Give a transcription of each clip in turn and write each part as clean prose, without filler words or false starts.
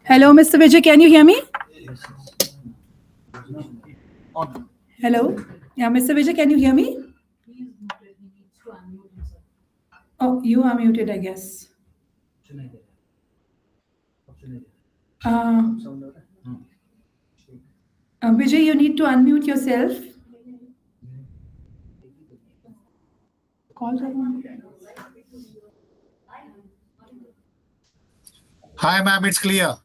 Hello, Mr. Vijay, can you hear me? Hello? Yeah, Mr. Vijay, can you hear me? Oh, you are muted, I guess. Uh, Vijay, you need to unmute yourself. Calls are on. Hi, ma'am, it's clear.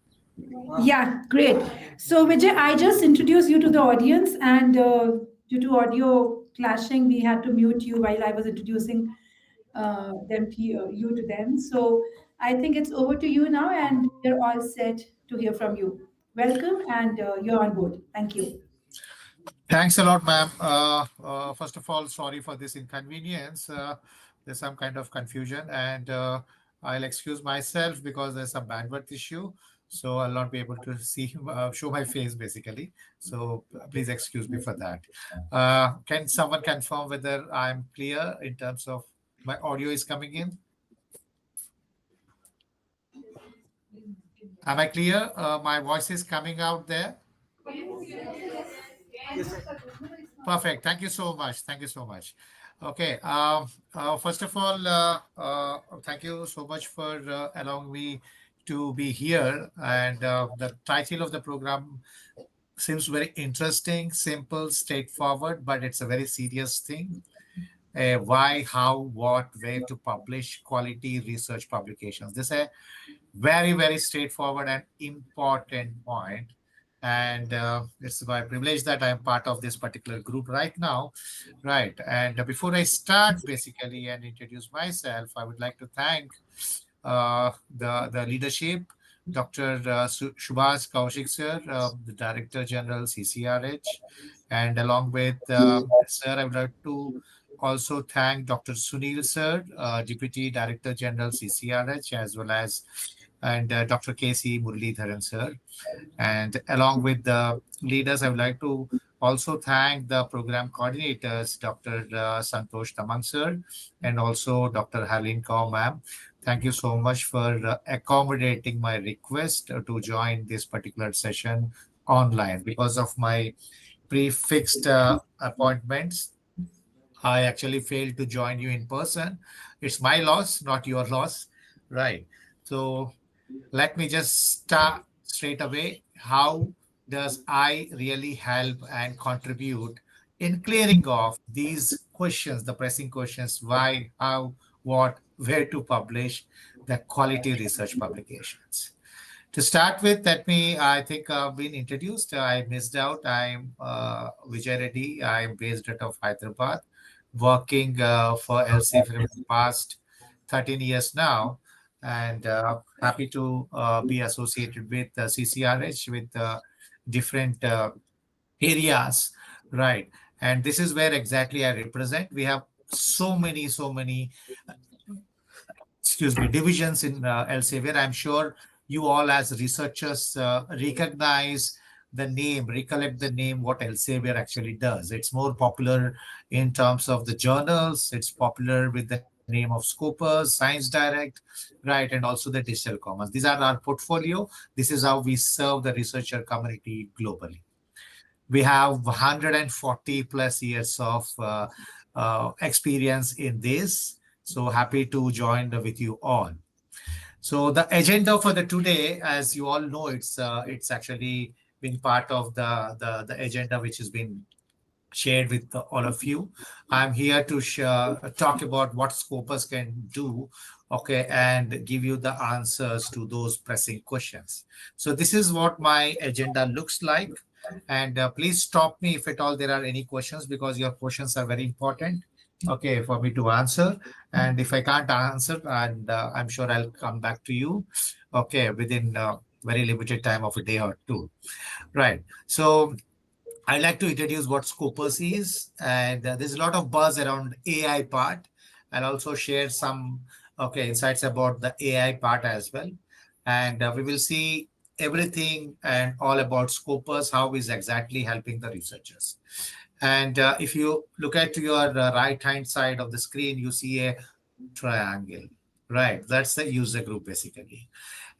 Yeah, great. So, Vijay, I just introduced you to the audience, and due to audio clashing, we had to mute you while I was introducing you to them. So, I think it's over to you now, and we're all set to hear from you. Welcome, and you're on board. Thank you. Thanks a lot, ma'am. First of all, sorry for this inconvenience. There's some kind of confusion, and I'll excuse myself because there's some bandwidth issue. So I'll not be able to see show my face basically. So please excuse me for that. Can someone confirm whether I'm clear in terms of my audio is coming in? Am I clear? My voice is coming out there. Perfect. Thank you so much. Thank you so much. Okay. First of all, thank you so much for allowing me to be here. And the title of the program seems very interesting, simple, straightforward, but it's a very serious thing. Why, how, what, where to publish quality research publications. This is a very, very straightforward and important point. And it's my privilege that I'm part of this particular group right now. Right. And before I start basically and introduce myself, I would like to thank the leadership, Dr. Subhas Kaushik sir, the Director General CCRH, and along with sir, I would like to also thank Dr. Sunil sir, Deputy Director General CCRH, as well as and Dr. KC Muralidharan sir. And along with the leaders, I would like to also thank the program coordinators, Dr. Santosh Tamang sir, and also Dr. Harleen Kaur ma'am. Thank you so much for accommodating my request to join this particular session online because of my prefixed appointments. I actually failed to join you in person. It's my loss, not your loss. Right. So let me just start straight away. How does I really help and contribute in clearing off these questions, the pressing questions, why, how, what, where to publish the quality research publications? To start with, I think I've been introduced. I missed out. I'm Vijay Reddy. I'm based out of Hyderabad, working for LC for the past 13 years now, and happy to be associated with CCRH with different areas, right? And this is where exactly I represent. We have so many excuse me, divisions in Elsevier. I'm sure you all as researchers recognize the name, recollect the name, what Elsevier actually does. It's more popular in terms of the journals. It's popular with the name of Scopus, Science Direct, right, and also the digital commerce. These are our portfolio. This is how we serve the researcher community globally. We have 140 plus years of experience in this. So happy to join with you all. So the agenda for the today, as you all know, it's actually been part of the agenda which has been shared with all of you. I'm here to talk about what Scopus can do, okay, and give you the answers to those pressing questions. So this is what my agenda looks like. And please stop me if at all there are any questions because your questions are very important, okay, for me to answer. And if I can't answer, and I'm sure I'll come back to you, okay, within very limited time of a day or two, right? So I'd like to introduce what Scopus is, and there's a lot of buzz around AI part. I'll also share some insights about the AI part as well, and we will see everything and all about Scopus, how is exactly helping the researchers. And if you look at your right hand side of the screen, you see a triangle. Right, that's the user group basically.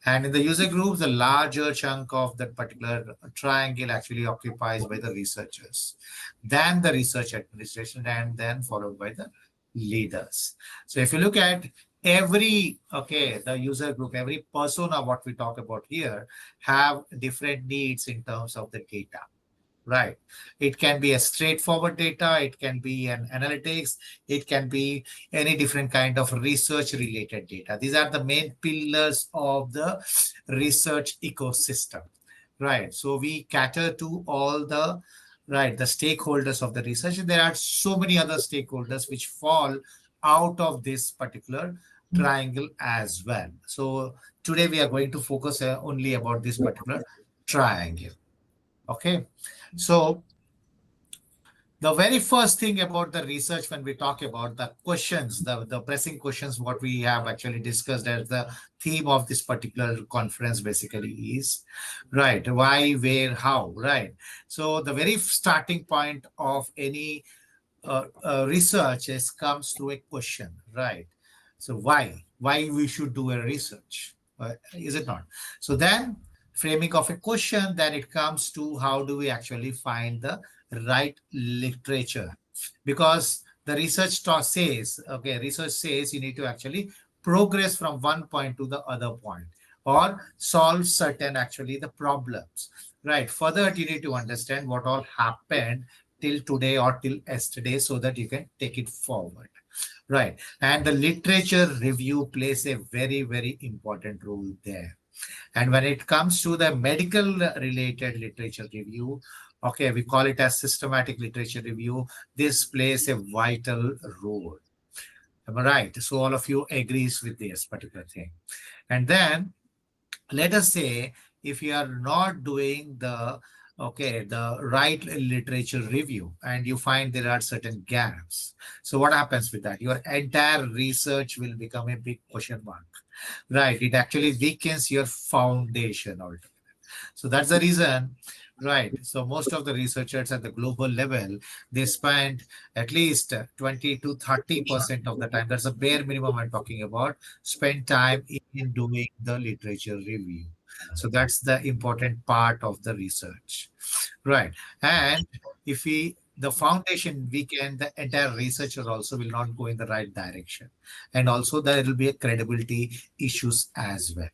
And in the user group, the larger chunk of that particular triangle actually occupies by the researchers, then the research administration, and then followed by the leaders. So if you look at the user group, every persona, what we talk about here, have different needs in terms of the data. Right. It can be a straightforward data, it can be an analytics, it can be any different kind of research related data. These are the main pillars of the research ecosystem. Right. So we cater to all the the stakeholders of the research. There are so many other stakeholders which fall out of this particular triangle as well. So today we are going to focus only about this particular triangle. Okay. So the very first thing about the research, when we talk about the questions, the pressing questions, what we have actually discussed as the theme of this particular conference basically is, right, why, where, how, right? So the very starting point of any research is comes to a question, right? So why we should do a research, is it not? So then framing of a question, then it comes to how do we actually find the right literature, because the says, okay, research says you need to actually progress from one point to the other point or solve certain actually the problems, right? Further, you need to understand what all happened till today or till yesterday so that you can take it forward, right? And the literature review plays a very, very important role there. And when it comes to the medical related literature review, okay, we call it as systematic literature review. This plays a vital role. Am I right? So all of you agrees with this particular thing. And then let us say if you are not doing the right literature review and you find there are certain gaps, so what happens with that? Your entire research will become a big question mark, right? It actually weakens your foundation altogether. So that's the reason, right? So most of the researchers at the global level, they spend at least 20 to 30% of the time. That's a bare minimum I'm talking about. Spend time in doing the literature review. So that's the important part of the research, right? And if we the foundation weaken, the entire researcher also will not go in the right direction, and also there will be a credibility issues as well.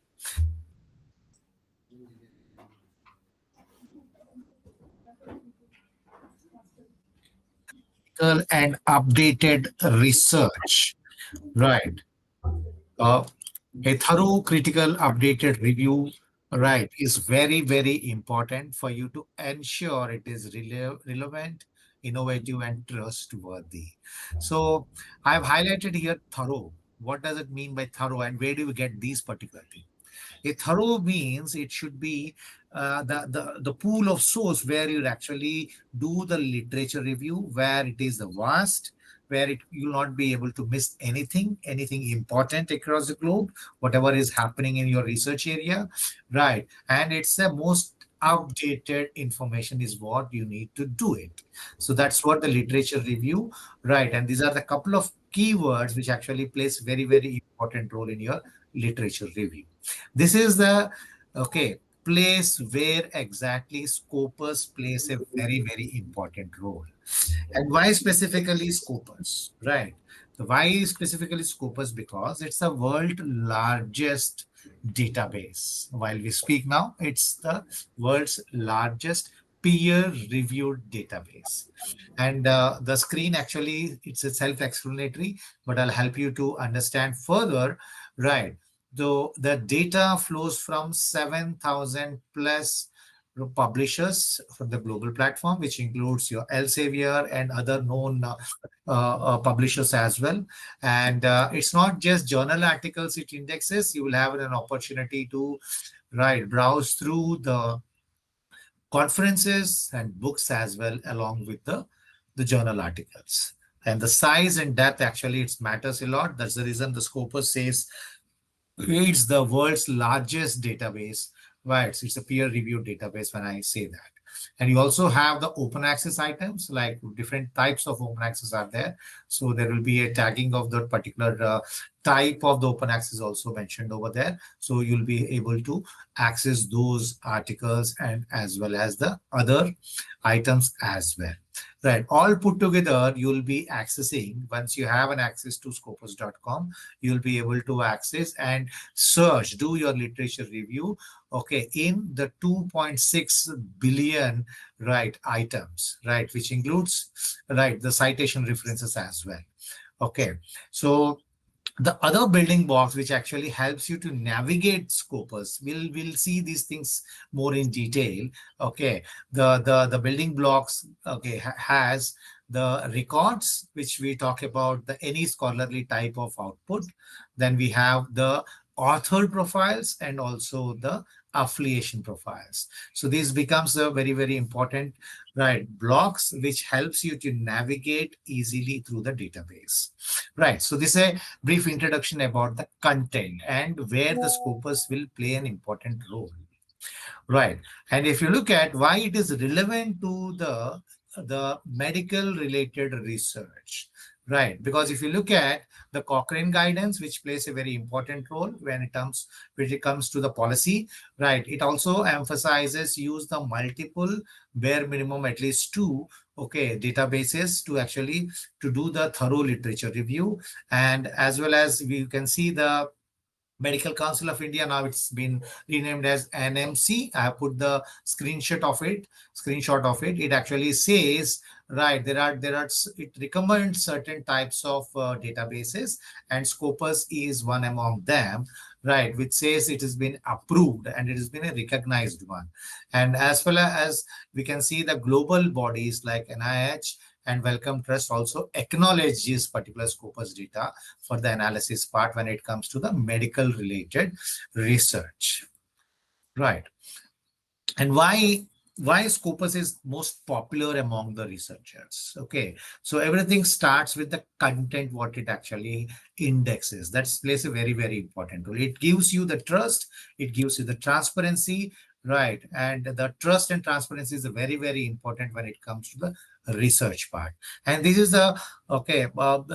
And updated research, right? Uh, a thorough, critical, updated review, right, is very, very important for you to ensure it is relevant, innovative, and trustworthy. So I've highlighted here thorough. What does it mean by thorough, and where do we get these particular things? A thorough means it should be the pool of source where you actually do the literature review, where it is the vast, where you'll not be able to miss anything important across the globe, whatever is happening in your research area, right? And it's the most outdated information is what you need to do it. So that's what the literature review, right? And these are the couple of keywords which actually plays very, very important role in your literature review. This is the place where exactly Scopus plays a very, very important role. And why specifically Scopus? Right. So why specifically Scopus? Because it's the world largest database. While we speak now, it's the world's largest peer-reviewed database. And the screen actually, it's a self-explanatory, but I'll help you to understand further. Right. Though the data flows from 7,000 plus publishers from the global platform, which includes your Elsevier and other known publishers as well. And it's not just journal articles it indexes. You will have an opportunity to browse through the conferences and books as well, along with the journal articles. And the size and depth actually it matters a lot. That's the reason the Scopus says it's the world's largest database. Right, so it's a peer-reviewed database when I say that. And you also have the open access items, like different types of open access are there. So there will be a tagging of the particular type of the open access also mentioned over there. So you'll be able to access those articles and as well as the other items as well. Right. All put together, you'll be accessing, once you have an access to scopus.com, you'll be able to access and search, do your literature review, okay, in the 2.6 billion, right, items, right, which includes, right, the citation references as well. Okay. So the other building blocks which actually helps you to navigate Scopus, we'll see these things more in detail. Okay, the building blocks, okay, has the records, which we talk about, the any scholarly type of output. Then we have the author profiles and also the affiliation profiles. So this becomes a very, very important, right, blocks which helps you to navigate easily through the database. Right. So this is a brief introduction about the content and where the Scopus will play an important role. Right. And if you look at why it is relevant to the medical related research, right? Because if you look at the Cochrane guidance, which plays a very important role when it comes to the policy, right? It also emphasizes use the multiple bare minimum at least two, okay, databases to actually to do the thorough literature review. And as well as we can see the Medical Council of India, now it's been renamed as NMC. I have put the screenshot of it. It actually says, right, it recommends certain types of databases, and Scopus is one among them, right, which says it has been approved and it has been a recognized one. And as well as we can see the global bodies like NIH and Wellcome Trust also acknowledge this particular Scopus data for the analysis part when it comes to the medical related research. Right. And why Scopus is most popular among the researchers? Okay, so everything starts with the content, what it actually indexes. That plays a very, very important role. It gives you the trust, it gives you the transparency, right? And the trust and transparency is very, very important when it comes to the research part. And this is the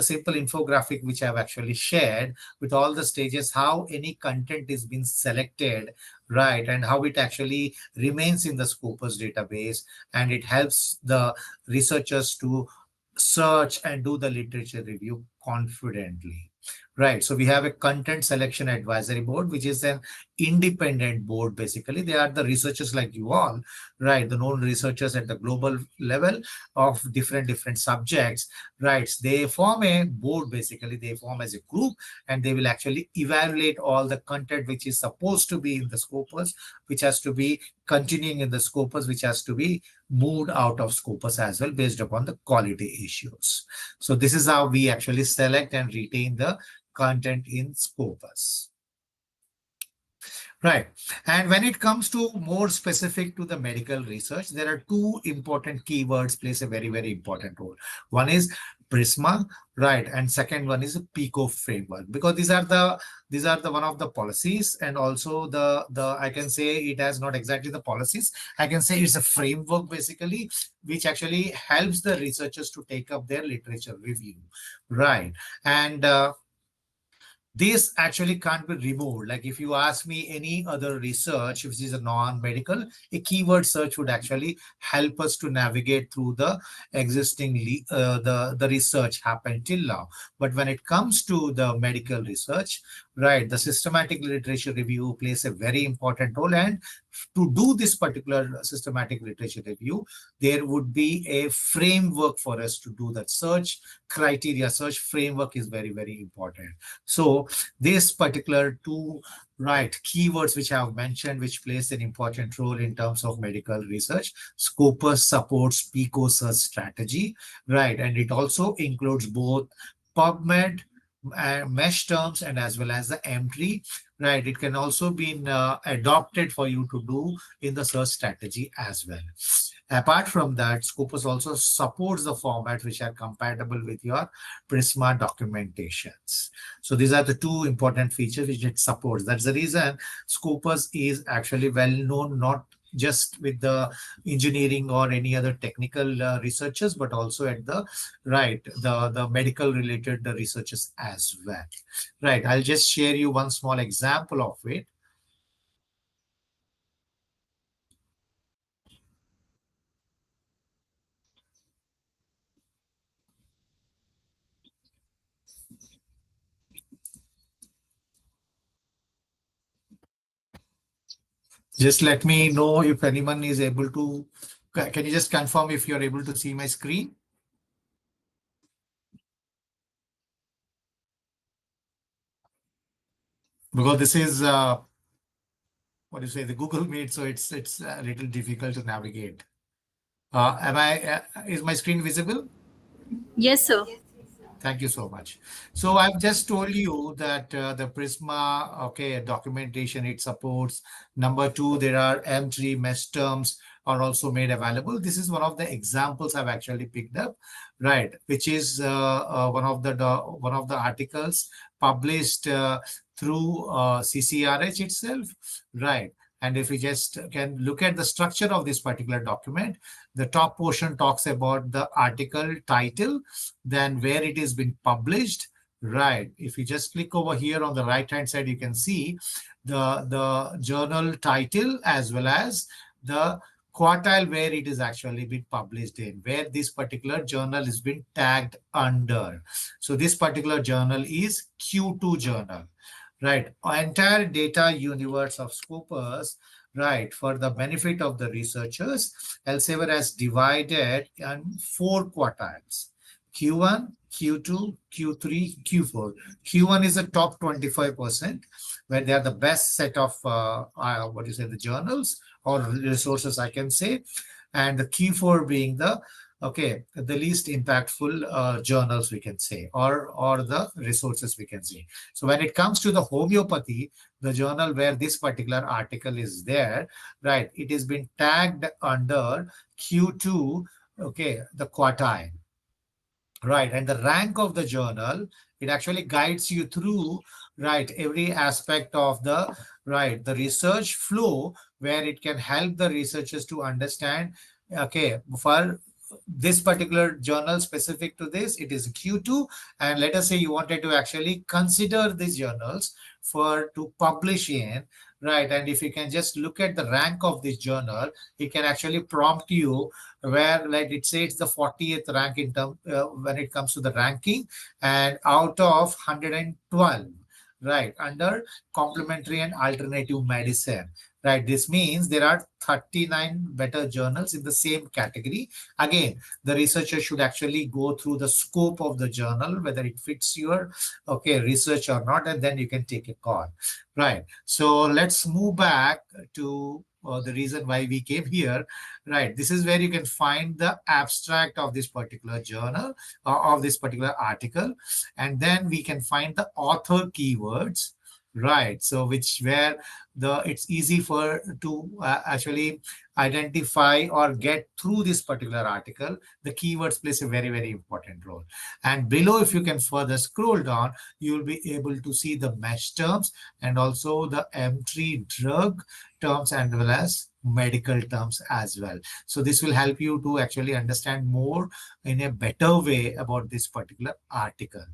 simple infographic which I've actually shared with all the stages, how any content is being selected, right, and how it actually remains in the Scopus database, and it helps the researchers to search and do the literature review confidently. Right. So we have a content selection advisory board, which is an independent board. Basically, they are the researchers like you all, right? The known researchers at the global level of different subjects, right? They form a board. Basically, they form as a group, and they will actually evaluate all the content which is supposed to be in the Scopus, which has to be continuing in the Scopus, which has to be moved out of Scopus as well, based upon the quality issues. So this is how we actually select and retain the content in Scopus. Right. And when it comes to more specific to the medical research, there are two important keywords plays a very, very important role. One is Prisma, right, and second one is a PICO framework, because these are the one of the policies, and also the I can say it has not exactly the policies. I can say it's a framework basically, which actually helps the researchers to take up their literature review, right, and this actually can't be removed. Like if you ask me any other research, which is a non-medical, a keyword search would actually help us to navigate through the existing the research happened till now. But when it comes to the medical research, right, the systematic literature review plays a very important role. And to do this particular systematic literature review, there would be a framework for us to do that. Search criteria, search framework is very, very important. So this particular two, right, keywords which I have mentioned, which plays an important role in terms of medical research. Scopus supports PICO search strategy, right, and it also includes both PubMed mesh terms and as well as the M-tree, right? It can also be adopted for you to do in the search strategy as well. Apart from that, Scopus also supports the formats which are compatible with your Prisma documentations. So these are the two important features which it supports. That's the reason Scopus is actually well known, not just with the engineering or any other technical researchers, but also at the right the medical related researchers as well. Right. I'll just share you one small example of it. Just let me know if anyone is able to. Can you just confirm if you're able to see my screen? Because this is what do you say, the Google Meet, so it's a little difficult to navigate. Am I? Is my screen visible? Yes, sir. Thank you so much. So I've just told you that the Prisma, okay, documentation it supports. Number two, there are M3 mesh terms are also made available. This is one of the examples I've actually picked up, right? Which is one of the articles published through CCRH itself, right? And if we just can look at the structure of this particular document, the top portion talks about the article title, then where it has been published. Right. If you just click over here on the right hand side, you can see the journal title as well as the quartile where it is actually been published in, where this particular journal has been tagged under. So this particular journal is Q2 journal. Right. Entire data universe of Scopus, right, for the benefit of the researchers, Elsevier has divided in four quartiles: Q1, Q2, Q3, Q4. Q1 is the top 25%, where they are the best set of, what do you say, the journals or resources, I can say. And the Q4 being the, okay, the least impactful journals, we can say, or the resources, we can say. So when it comes to the homeopathy, the journal where this particular article is there, right, it has been tagged under Q2, okay, the quartile. Right, and the rank of the journal, it actually guides you through, right, every aspect of the, right, the research flow, where it can help the researchers to understand, okay, for this particular journal specific to this, it is Q2, and let us say you wanted to actually consider these journals for to publish in, right, and if you can just look at the rank of this journal, it can actually prompt you where, like it says, the 40th rank in term when it comes to the ranking, and out of 112, right, under complementary and alternative medicine. Right, this means there are 39 better journals in the same category. Again, the researcher should actually go through the scope of the journal, whether it fits your, okay, research or not, and then you can take a call. Right, so let's move back to the reason why we came here. Right, this is where you can find the abstract of this particular journal, of this particular article, and then we can find the author keywords. Right, so which where the it's easy for to actually identify or get through this particular article. The keywords plays a very important role. And below, if you can further scroll down, you will be able to see the mesh terms and also the M3 drug terms and well as medical terms as well. So this will help you to actually understand more in a better way about this particular article.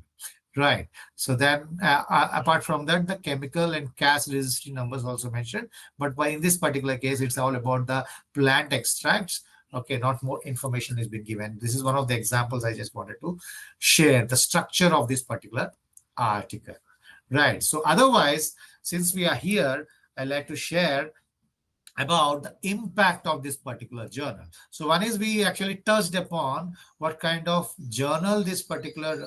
Right. So then, apart from that, the chemical and CAS registry numbers also mentioned. But in this particular case, it's all about the plant extracts. Okay, not more information has been given. This is one of the examples I just wanted to share the structure of this particular article. Right. So otherwise, since we are here, I'd like to share about the impact of this particular journal. So one is we actually touched upon what kind of journal this particular,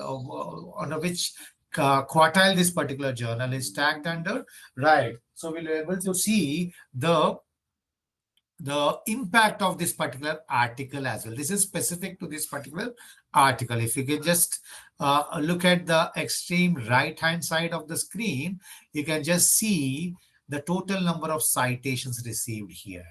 under which quartile this particular journal is tagged under, right? So we'll be able to see the impact of this particular article as well. This is specific to this particular article. If you can just look at the extreme right hand side of the screen, you can just see the total number of citations received here.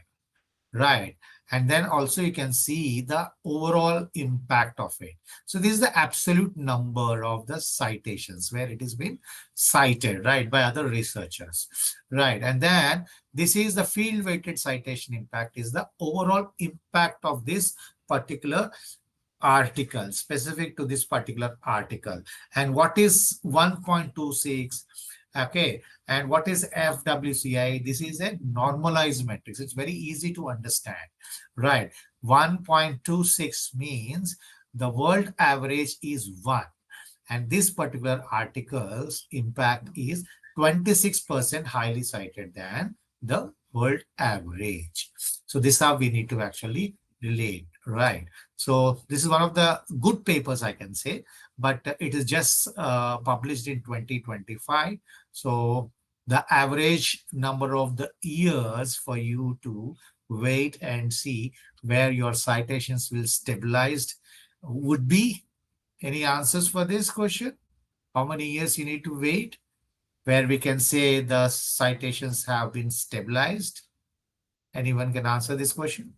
right? And then also you can see the overall impact of it. So this is the absolute number of the citations where it has been cited, right, by other researchers, right? And then this is the field weighted citation impact, is the overall impact of this particular article, specific to this particular article. And what is 1.26? Okay. And what is FWCI? This is a normalized matrix. It's very easy to understand, right? 1.26 means the world average is 1. And this particular article's impact is 26% highly cited than the world average. So this is how we need to actually relate, right? So this is one of the good papers, I can say, but it is just published in 2025. So the average number of the years for you to wait and see where your citations will stabilize would be, any answers for this question? How many years you need to wait where we can say the citations have been stabilized? Anyone can answer this question?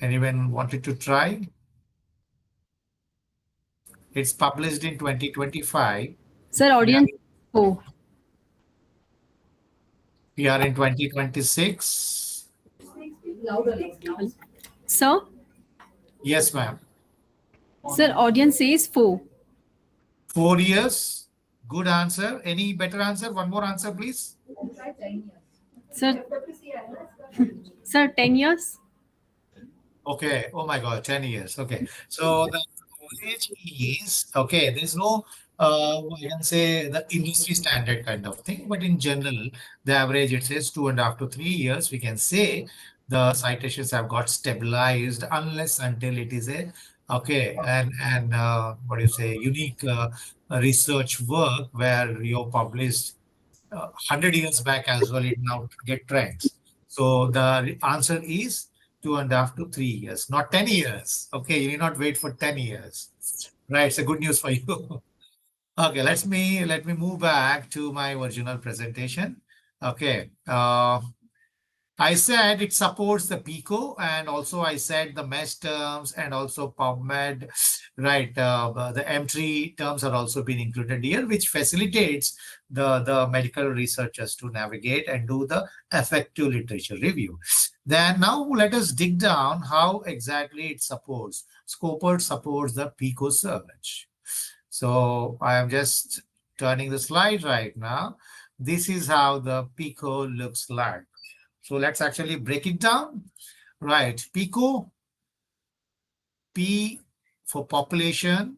Anyone wanted to try? It's published in 2025. Sir, We are, audience. Oh, we are in 2026. sir. Yes, ma'am. Sir, audience says 4. 4 years. Good answer. Any better answer? One more answer, please. Sir, sir, 10 years. Okay. Oh my God, 10 years. Okay. So the average is, okay, there's no, I can say the industry standard kind of thing, but in general, the average, it says 2.5 to 3 years. We can say the citations have got stabilized unless until it is a, okay, and what do you say, unique research work where you published 100 years back as well, it now get trends. So the answer is 2.5 to 3 years, not 10 years. Okay, you need not wait for 10 years. Right, it's a good news for you. Okay, let me move back to my original presentation. Okay, I said it supports the PICO, and also I said the mesh terms and also PubMed, right? The M3 terms are also being included here, which facilitates the medical researchers to navigate and do the effective literature review. Then now let us dig down how exactly it supports. Scopert supports the PICO search. So I am just turning the slide right now. This is how the PICO looks like. So let's actually break it down. Right, PICO, P for population,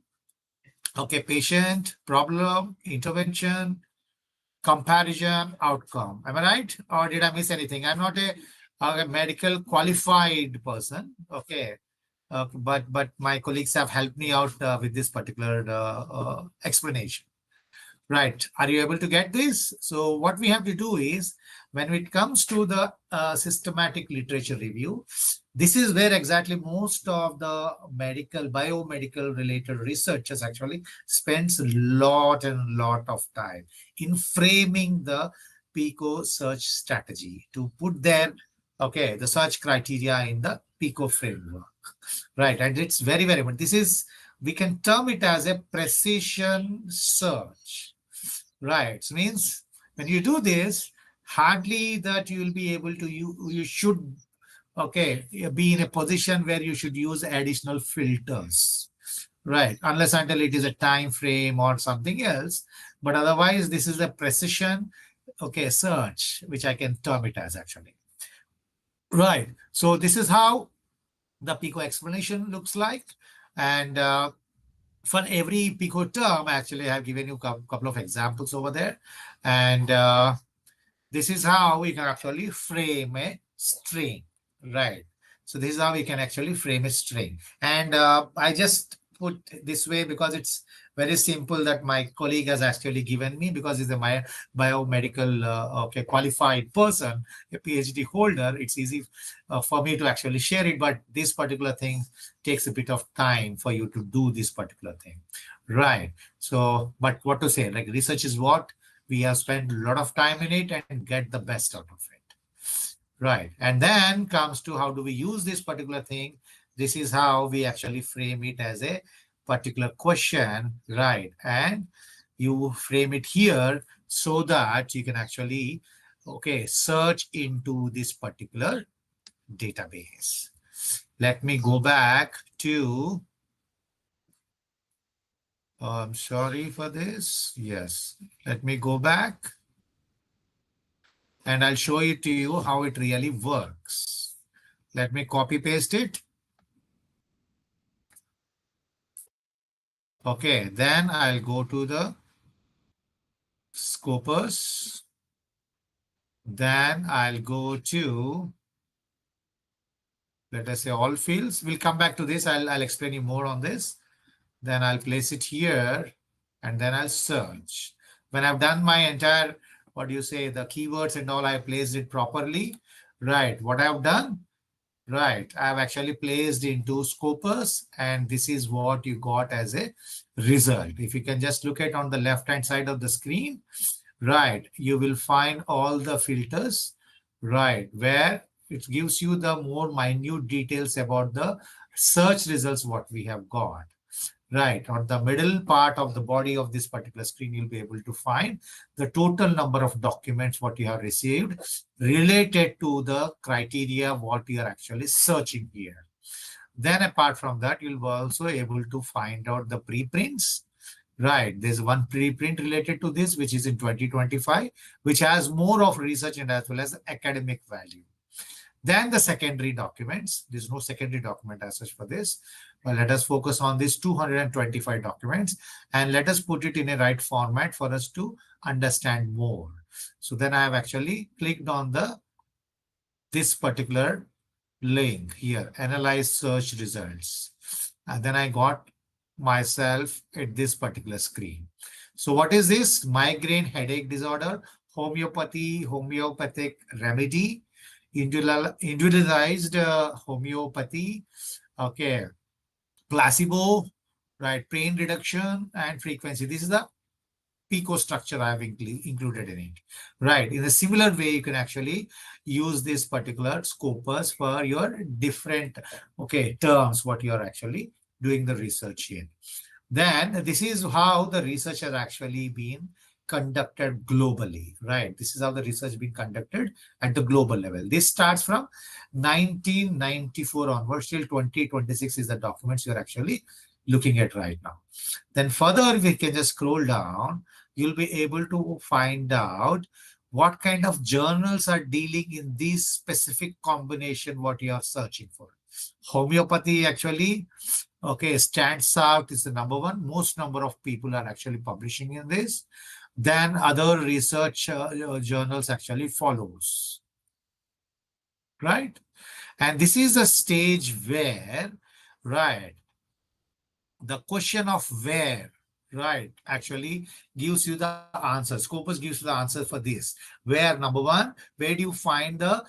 okay, patient, problem, intervention, comparison, outcome. Am I right? Or did I miss anything? I'm not a medical qualified person, okay, but my colleagues have helped me out with this particular explanation. Right. Are you able to get this? So what we have to do is, when it comes to the systematic literature review, this is where exactly most of the biomedical related researchers actually spends a lot and lot of time in framing the PICO search strategy to put their, okay, the search criteria in the PICO framework. Right. And it's very, very much, this is, we can term it as a precision search. Right. So means when you do this, hardly that you will be able to, you should, okay, be in a position where you should use additional filters. Right. Unless until it is a time frame or something else. But otherwise, this is a precision, okay, search, which I can term it as actually. Right. So this is how the PICO explanation looks like. And for every PICO term, actually, I have given you a couple of examples over there. And this is how we can actually frame a string, right? So this is how we can actually frame a string. And I just put this way because it's very simple that my colleague has actually given me, because he's a biomedical okay, qualified person, a PhD holder. It's easy for me to actually share it, but this particular thing takes a bit of time for you to do this particular thing, right? So, but what to say, like research is what We have spent a lot of time in it and get the best out of it. Right. And then comes to how do we use this particular thing? This is how we actually frame it as a particular question, right? And you frame it here so that you can actually, okay, search into this particular database. Let me go back to, I'm sorry for this. Yes. Let me go back and I'll show it to you how it really works. Let me copy paste it. Okay, then I'll go to the scopus. Then I'll go to, let us say, all fields. We'll come back to this. I'll explain you more on this. Then I'll place it here and then I'll search. When I've done my entire, what do you say, the keywords and all, I placed it properly. Right, what I've done, right, I've actually placed into Scopus and this is what you got as a result. If you can just look at on the left hand side of the screen, right, you will find all the filters, right, where it gives you the more minute details about the search results what we have got. Right, on the middle part of the body of this particular screen, you'll be able to find the total number of documents what you have received related to the criteria what you are actually searching here. Then apart from that, you'll be also able to find out the preprints. Right, there's one preprint related to this, which is in 2025, which has more of research and as well as academic value. Then the secondary documents, there's no secondary document as such for this. But let us focus on these 225 documents and let us put it in a right format for us to understand more. So then I have actually clicked on this particular link here, analyze search results. And then I got myself at this particular screen. So what is this? Migraine headache disorder, homeopathy, homeopathic remedy, individualized homeopathy, okay, placebo, right, pain reduction and frequency. This is the PICO structure I have included in it. Right, in a similar way, you can actually use this particular scopus for your different, okay, terms, what you are actually doing the research in. Then this is how the research has actually been conducted globally, right? This is how the research been conducted at the global level. This starts from 1994 onwards till 2026 is the documents you're actually looking at right now. Then further, we can just scroll down, you'll be able to find out what kind of journals are dealing in this specific combination what you are searching for. Homeopathy actually, okay, stands out, is the number one. Most number of people are actually publishing in this. Then other research journals actually follows, right? And this is a stage where, right, the question of where, right, actually gives you the answer. Scopus gives you the answer for this. Where, number one, where do you find the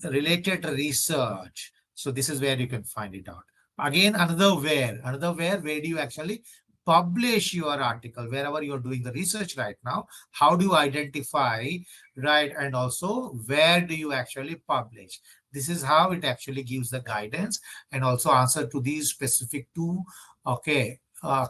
related research? So this is where you can find it out. Again, another where do you actually publish your article? Wherever you're doing the research right now, how do you identify, right, and also where do you actually publish? This is how it actually gives the guidance and also answer to these specific two, okay,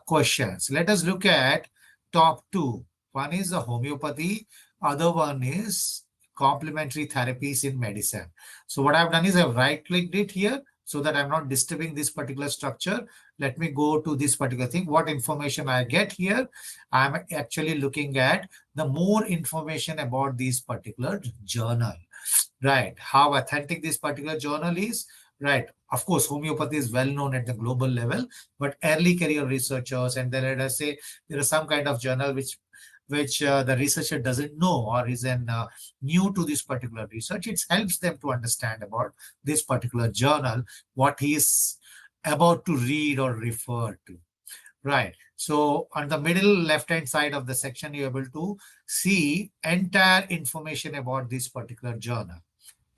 questions. Let us look at top two. One is the homeopathy, other one is complementary therapies in medicine. So what I've done is I've right-clicked it here so that I'm not disturbing this particular structure. Let me go to this particular thing. What information I get here? I'm actually looking at the more information about this particular journal, right? How authentic this particular journal is, right? Of course, homeopathy is well known at the global level, but early career researchers, and then let us say there is some kind of journal which the researcher doesn't know or is new to this particular research. It helps them to understand about this particular journal, what he is about to read or refer to, right? So on the middle left-hand side of the section, you're able to see entire information about this particular journal,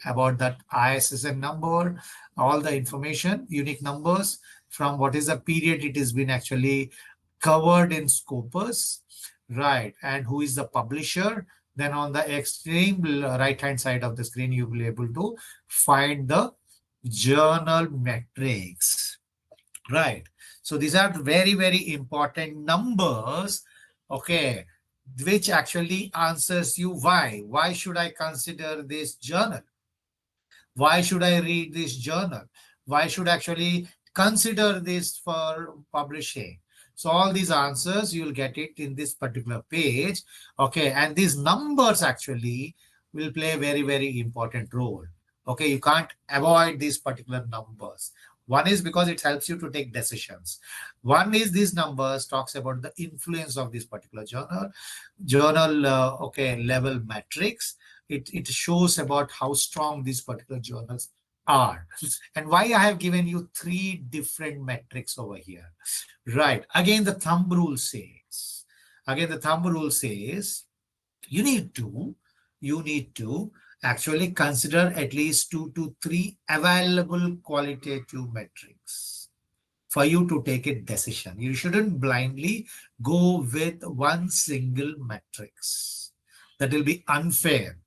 about that ISSN number, all the information, unique numbers, from what is the period it has been actually covered in Scopus, right? And who is the publisher? Then on the extreme right hand side of the screen, you will be able to find the journal metrics, right? So these are very, very important numbers, okay, which actually answers you why. Why should I consider this journal? Why should I read this journal? Why should I actually consider this for publishing? So all these answers, you'll get it in this particular page. Okay. And these numbers actually will play a very, very important role. Okay. You can't avoid these particular numbers. One is because it helps you to take decisions. One is these numbers talks about the influence of this particular journal level metrics. It shows about how strong these particular journals are. And why I have given you three different metrics over here. Right. Again, the thumb rule says, you need to actually consider at least 2 to 3 available qualitative metrics for you to take a decision. You shouldn't blindly go with one single metrics. That will be unfair.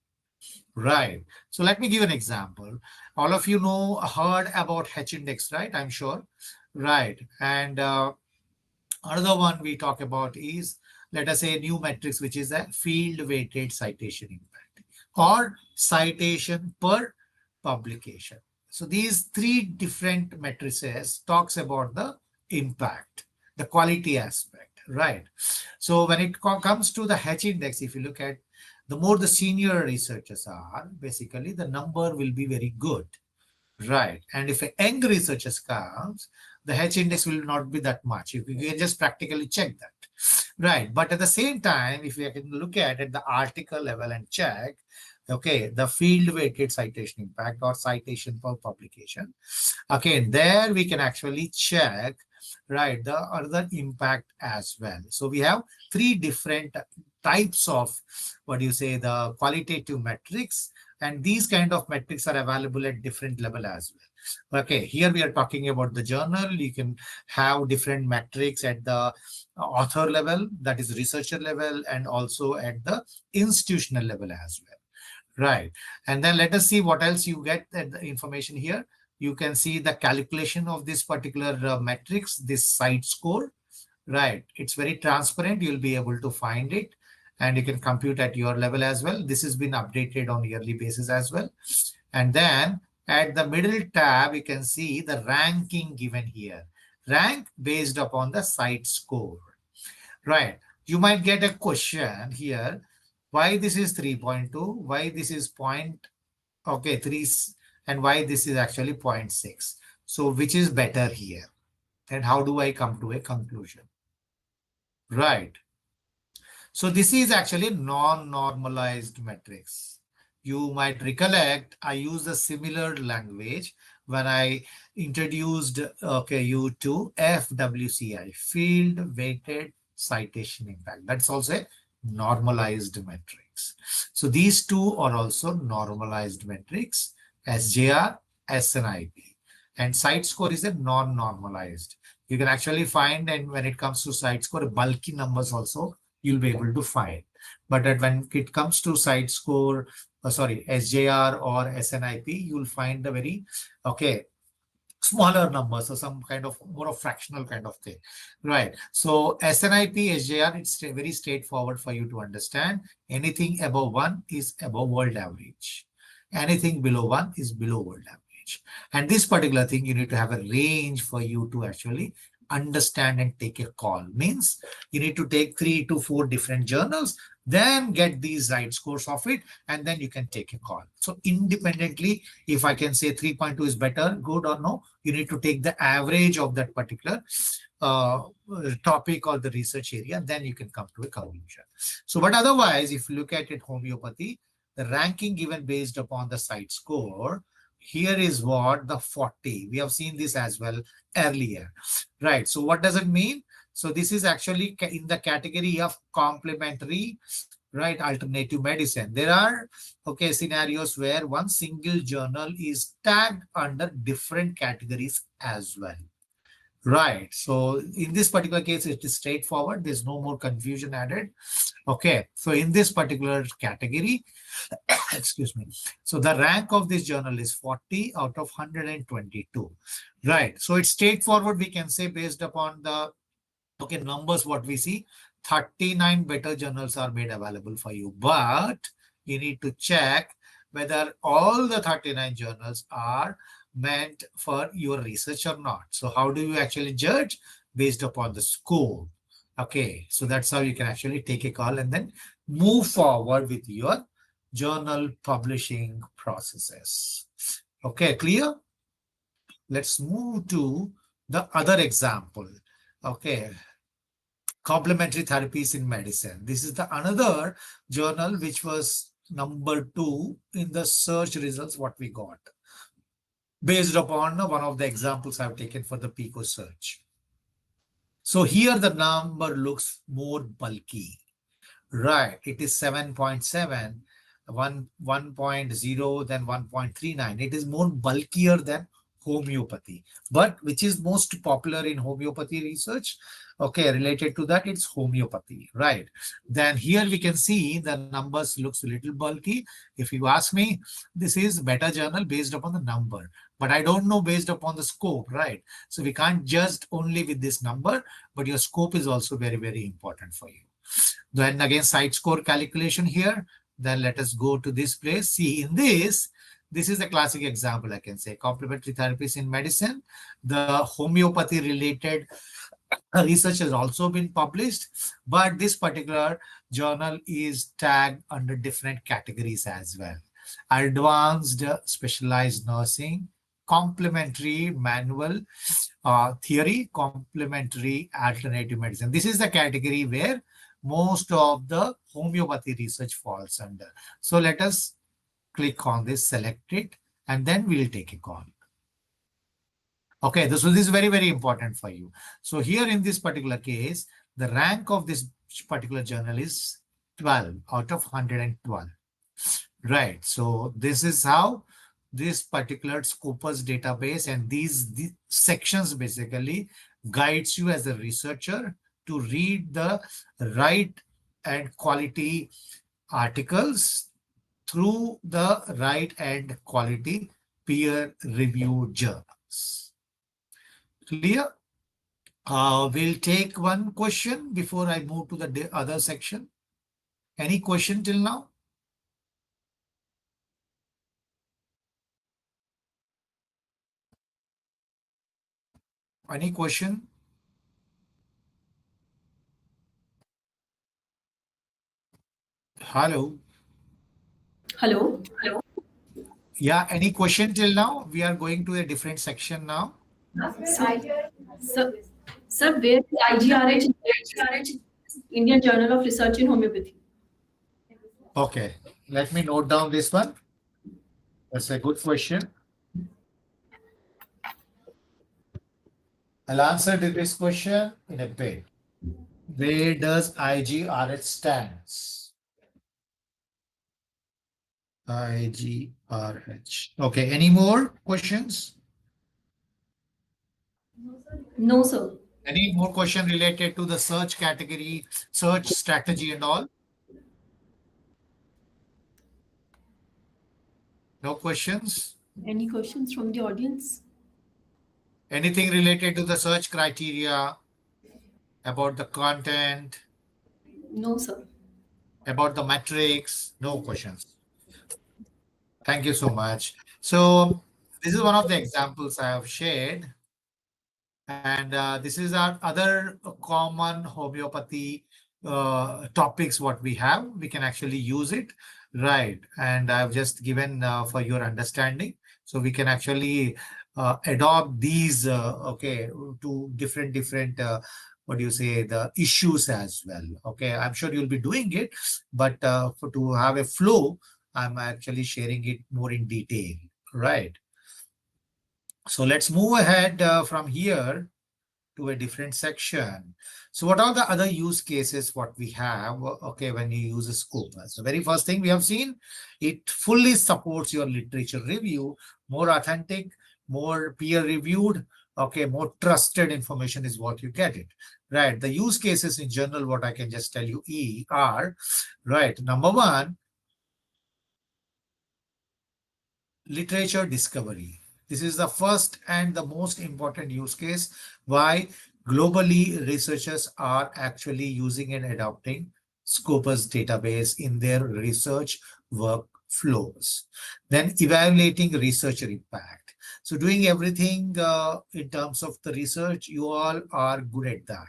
Right. So let me give an example. All of you heard about H index, right? I'm sure. Right. And another one we talk about is, let us say, new metrics, which is a field weighted citation impact or citation per publication. So these three different matrices talks about the impact, the quality aspect, right? So when it comes to the H index, if you look at, the more the senior researchers are, basically the number will be very good, right? And if a young researchers comes, the H index will not be that much. You can just practically check that, right? But at the same time, if we can look at the article level and check, okay, the field weighted citation impact or citation per publication, okay, there we can actually check, right, the other impact as well. So we have three different types of, the qualitative metrics, and these kind of metrics are available at different level as well. Okay, here we are talking about the journal. You can have different metrics at the author level, that is researcher level, and also at the institutional level as well. Right. And then let us see what else you get at the information here. You can see the calculation of this particular metrics, this site score. Right. It's very transparent. You'll be able to find it and you can compute at your level as well. This has been updated on yearly basis as well. And then at the middle tab, you can see the ranking given here. Rank based upon the site score. Right. You might get a question here. Why this is 3.2? Why this is 3, and why this is actually 0.6? So which is better here? And how do I come to a conclusion? Right. So this is actually non-normalized metrics. You might recollect I used a similar language when I introduced you to FWCI, field weighted citation impact. That's also a normalized metrics. So these two are also normalized metrics, SJR, SNIP. And site score is a non-normalized. You can actually find, and when it comes to site score, bulky numbers also you'll be able to find. But when it comes to site score, SJR or SNIP, you'll find the very, smaller numbers or some kind of more of fractional kind of thing, right? So SNIP, SJR, it's very straightforward for you to understand. Anything above 1 is above world average. Anything below 1 is below world average. And this particular thing, you need to have a range for you to actually understand and take a call. Means you need to take 3 to 4 different journals, then get these right scores of it, and then you can take a call. So independently, if I can say 3.2 is better, good or no, you need to take the average of that particular topic or the research area, then you can come to a conclusion. So, but otherwise, if you look at it, homeopathy, the ranking given based upon the site score, here is what the 40. We have seen this as well earlier, right? So what does it mean? So this is actually in the category of complementary, right, alternative medicine. There are, scenarios where one single journal is tagged under different categories as well, Right. So in this particular case, it is straightforward. There's no more confusion added. Okay. So in this particular category, excuse me. So the rank of this journal is 40 out of 122. Right. So it's straightforward. We can say based upon the numbers, what we see, 39 better journals are made available for you. But you need to check whether all the 39 journals are meant for your research or not. So how do you actually judge? Based upon the score. Okay, so that's how you can actually take a call and then move forward with your journal publishing processes. Okay, clear? Let's move to the other example. Okay, complementary therapies in medicine. This is the another journal which was number 2 in the search results what we got based upon one of the examples I've taken for the PICO search. So here the number looks more bulky. Right, it is 7.7, 1.0, then 1.39. It is more bulkier than homeopathy. But which is most popular in homeopathy research? Okay, related to that, it's homeopathy, right? Then here we can see the numbers looks a little bulky. If you ask me, this is better journal based upon the number. But I don't know based upon the scope, right? So we can't judge only with this number, but your scope is also very, very important for you. Then again, site score calculation here. Then let us go to this place. See, in this is a classic example, I can say. Complementary therapies in medicine. The homeopathy related research has also been published, but this particular journal is tagged under different categories as well. Advanced specialized nursing, complementary manual theory, complementary alternative medicine. This is the category where most of the homeopathy research falls under. So let us click on this, select it, and then we'll take a call. Okay, so this is very, very important for you. So here in this particular case, the rank of this particular journal is 12 out of 112. Right, so this is how this particular Scopus database and these sections basically guides you as a researcher to read the right and quality articles through the right and quality peer-reviewed journals. Clear? We'll take one question before I move to the other section. Any question till now? Any question? Hello. Hello. Yeah, any question till now? We are going to a different section now. Sir, sir, where is IGRH, Indian Journal of Research in Homeopathy? Okay, let me note down this one. That's a good question. I'll answer this question in a bit. Where does IGRH stands? IGRH. Okay, any more questions? No, sir. Any more question related to the search category, search strategy and all? No questions? Any questions from the audience? Anything related to the search criteria, about the content, No, sir. about the metrics? No questions. Thank you so much. So this is one of the examples I have shared. And this is our other common homeopathy topics what we have. We can actually use it, right? And I've just given for your understanding. So we can actually adopt these, okay, to different, what do you say, the issues as well. Okay, I'm sure you'll be doing it, but to have a flow, I'm actually sharing it more in detail, right? So let's move ahead from here to a different section. So what are the other use cases what we have, okay, when you use a Scopus? The very first thing we have seen, it fully supports your literature review, more authentic, more peer-reviewed, okay, more trusted information is what you get it, right? The use cases in general, what I can just tell you are, right, number one, literature discovery. This is the first and the most important use case why globally researchers are actually using and adopting Scopus database in their research workflows. Then evaluating researcher impact. So doing everything in terms of the research, you all are good at that.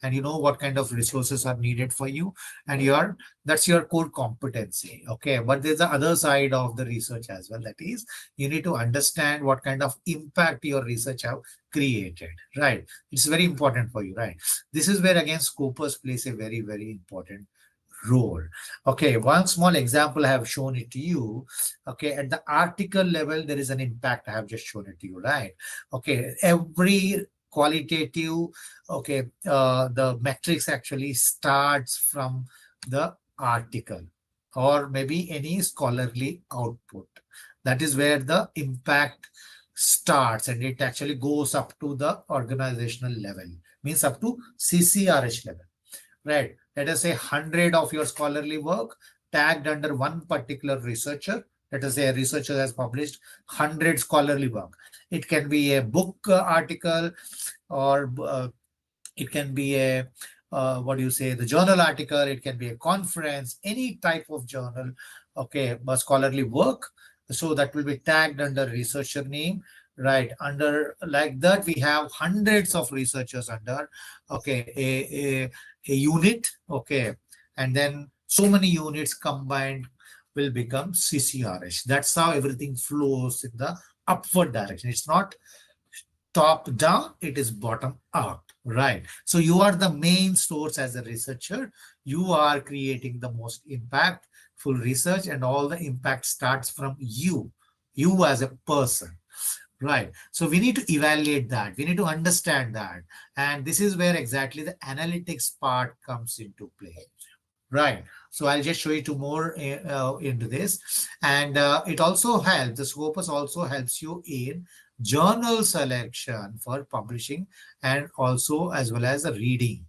And you know what kind of resources are needed for you, and that's your core competency. Okay, but there's the other side of the research as well. That is, you need to understand what kind of impact your research have created, right? It's very important for you, right? This is where again Scopus plays a very, very important role. Okay, one small example I have shown it to you. Okay, at the article level, there is an impact. I have just shown it to you, right? Okay, every qualitative, okay, the metrics actually starts from the article or maybe any scholarly output. That is where the impact starts, and it actually goes up to the organizational level, means up to CCRH level, right? Let us say 100 of your scholarly work tagged under one particular researcher. Let us say a researcher has published 100 scholarly work. It can be a book article, or it can be a what do you say, the journal article, it can be a conference, any type of journal, okay, but scholarly work. So that will be tagged under researcher name, right? Under like that, we have hundreds of researchers under, okay, a unit, okay, and then so many units combined will become CCRH. That's how everything flows in the upward direction. It's not top down, it is bottom up, right? So you are the main source as a researcher. You are creating the most impactful research, and all the impact starts from you as a person, right? So we need to evaluate that, we need to understand that, and this is where exactly the analytics part comes into play, right? So I'll just show you two more into this. And it also helps, the Scopus also helps you in journal selection for publishing, and also as well as the reading,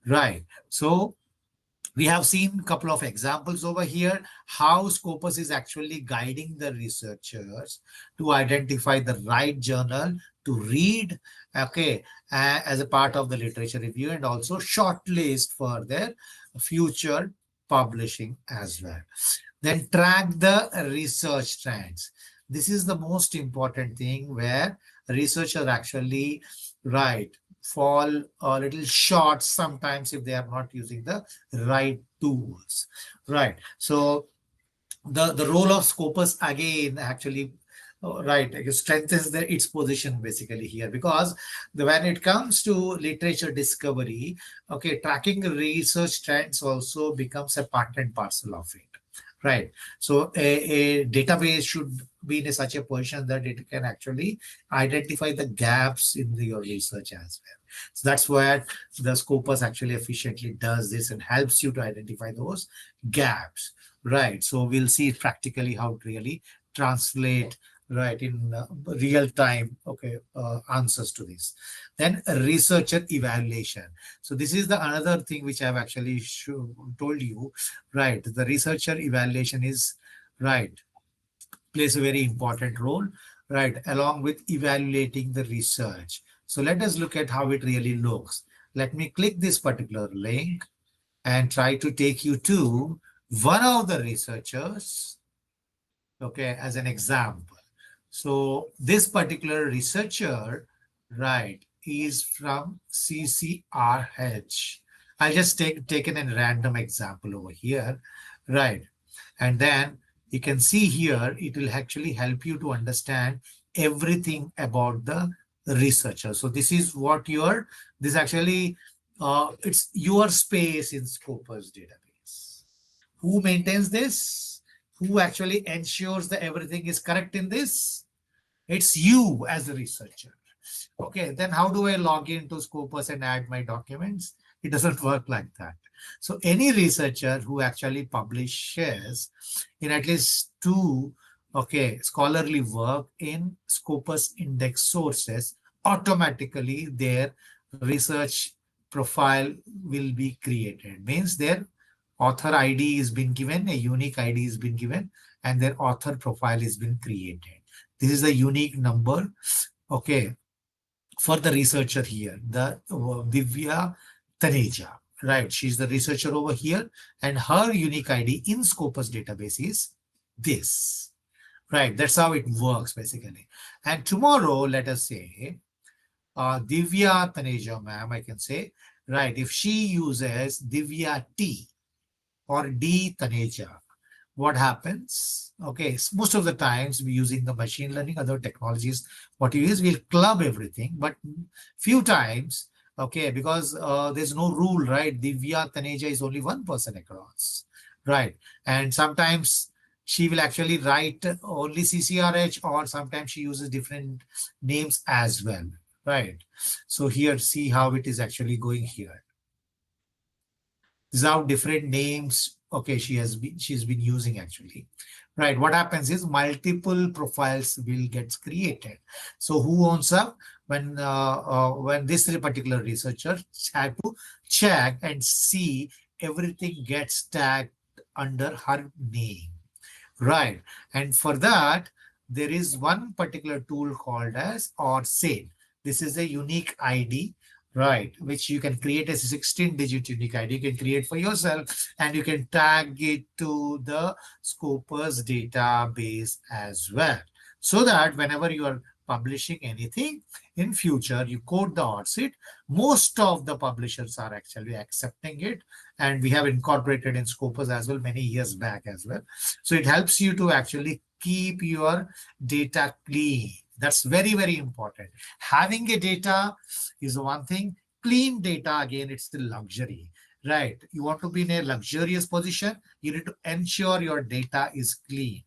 right? So we have seen a couple of examples over here, how Scopus is actually guiding the researchers to identify the right journal to read, okay, as a part of the literature review, and also shortlist for their future publishing as well. Then track the research trends. This is the most important thing, where researchers actually, right, fall a little short sometimes if they are not using the right tools, right? So the role of Scopus again actually, right, it strengthens its position basically here, because when it comes to literature discovery, okay, tracking research trends also becomes a part and parcel of it, right? So a database should be in such a position that it can actually identify the gaps in your research as well. So that's where the Scopus actually efficiently does this and helps you to identify those gaps, right? So we'll see practically how it really translate, right, in real time, okay, answers to this. Then researcher evaluation. So this is the another thing which I've actually told you, right? The researcher evaluation is, right, plays a very important role, right, along with evaluating the research. So let us look at how it really looks. Let me click this particular link and try to take you to one of the researchers, okay, as an example. So this particular researcher, right, is from CCRH. I just taken a random example over here, right? And then you can see here, it will actually help you to understand everything about the researcher. So this is what this actually, it's your space in Scopus database. Who maintains this? Who actually ensures that everything is correct in this? It's you as a researcher. Okay, then how do I log into Scopus and add my documents? It doesn't work like that. So any researcher who actually publishes in at least two, okay, scholarly work in Scopus index sources automatically their research profile will be created. Means their author ID is been given, a unique ID is been given, and their author profile is been created. This is the unique number, okay, for the researcher here, the Divya Taneja, right? She's the researcher over here, and her unique ID in Scopus database is this, right? That's how it works basically. And tomorrow, let us say, Divya Taneja, ma'am, I can say, right? If she uses Divya T or D Taneja, what happens? Okay, most of the times we using the machine learning, other technologies, what you use will club everything, but few times, okay, because there's no rule, right? Divya Taneja is only one person across, right? And sometimes she will actually write only CCRH, or sometimes she uses different names as well, right? So here, see how it is actually going here. These are different names, okay, she's been using actually, right? What happens is multiple profiles will get created. So who owns up when this particular researcher had to check and see everything gets tagged under her name, right? And for that, there is one particular tool called as or sale. This is a unique ID, right, which you can create as a 16-digit unique ID. You can create for yourself, and you can tag it to the Scopus database as well, so that whenever you are publishing anything in future, you code the odds it. Most of the publishers are actually accepting it, and we have incorporated in Scopus as well many years back as well. So it helps you to actually keep your data clean. That's very, very important. Having a data is one thing. Clean data, again, it's the luxury, right? You want to be in a luxurious position, you need to ensure your data is clean,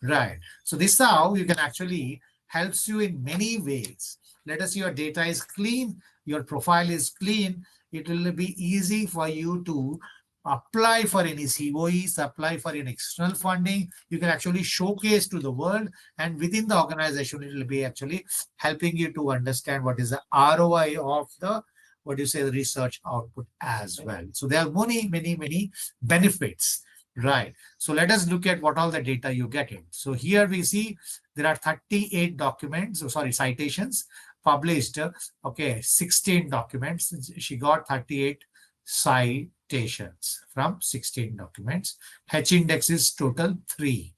right? So this is how you can actually helps you in many ways. Let us say your data is clean, your profile is clean. It will be easy for you to apply for any COEs, apply for any external funding. You can actually showcase to the world, and within the organization, it will be actually helping you to understand what is the ROI of the, what do you say, the research output as well. So there are many, many, many benefits, right? So let us look at what all the data you get in. So here we see there are 38 documents, citations published. Okay, 16 documents. She got 38 citations from 16 documents. H index is total 3.